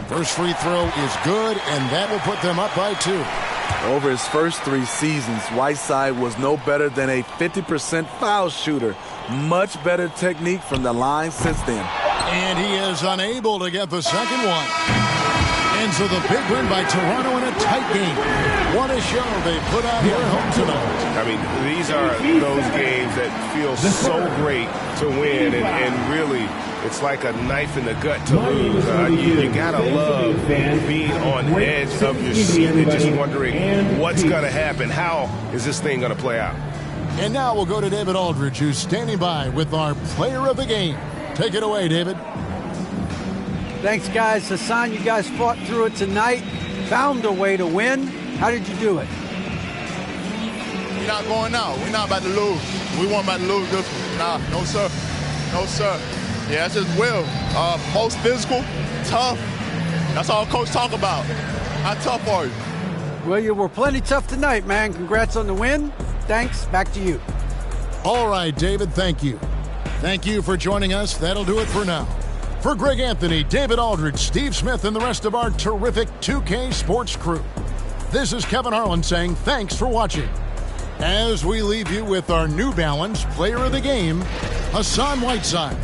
First free throw is good, and that will put them up by 2. Over his first 3 seasons, Whiteside was no better than a 50% foul shooter. Much better technique from the line since then. And he is unable to get the second one. And so the big win by Toronto in a tight game. What a show they put out here at home tonight. I mean, these are those games that feel so great to win, and really, it's like a knife in the gut to lose. You gotta love being on the edge of your seat and just wondering what's gonna happen. How is this thing gonna play out? And now we'll go to David Aldridge, who's standing by with our player of the game. Take it away, David. Thanks, guys. Hassan, you guys fought through it tonight, found a way to win. How did you do it? We're not going out. We're not about to lose. We weren't about to lose this one. Nah, no, sir. No, sir. Yeah, it's just will. Most physical, tough. That's all Coach talk about. How tough are you? Well, you were plenty tough tonight, man. Congrats on the win. Thanks. Back to you. All right, David, thank you. Thank you for joining us. That'll do it for now. For Greg Anthony, David Aldridge, Steve Smith, and the rest of our terrific 2K Sports crew, this is Kevin Harlan saying thanks for watching. As we leave you with our New Balance Player of the Game, Hassan Whiteside.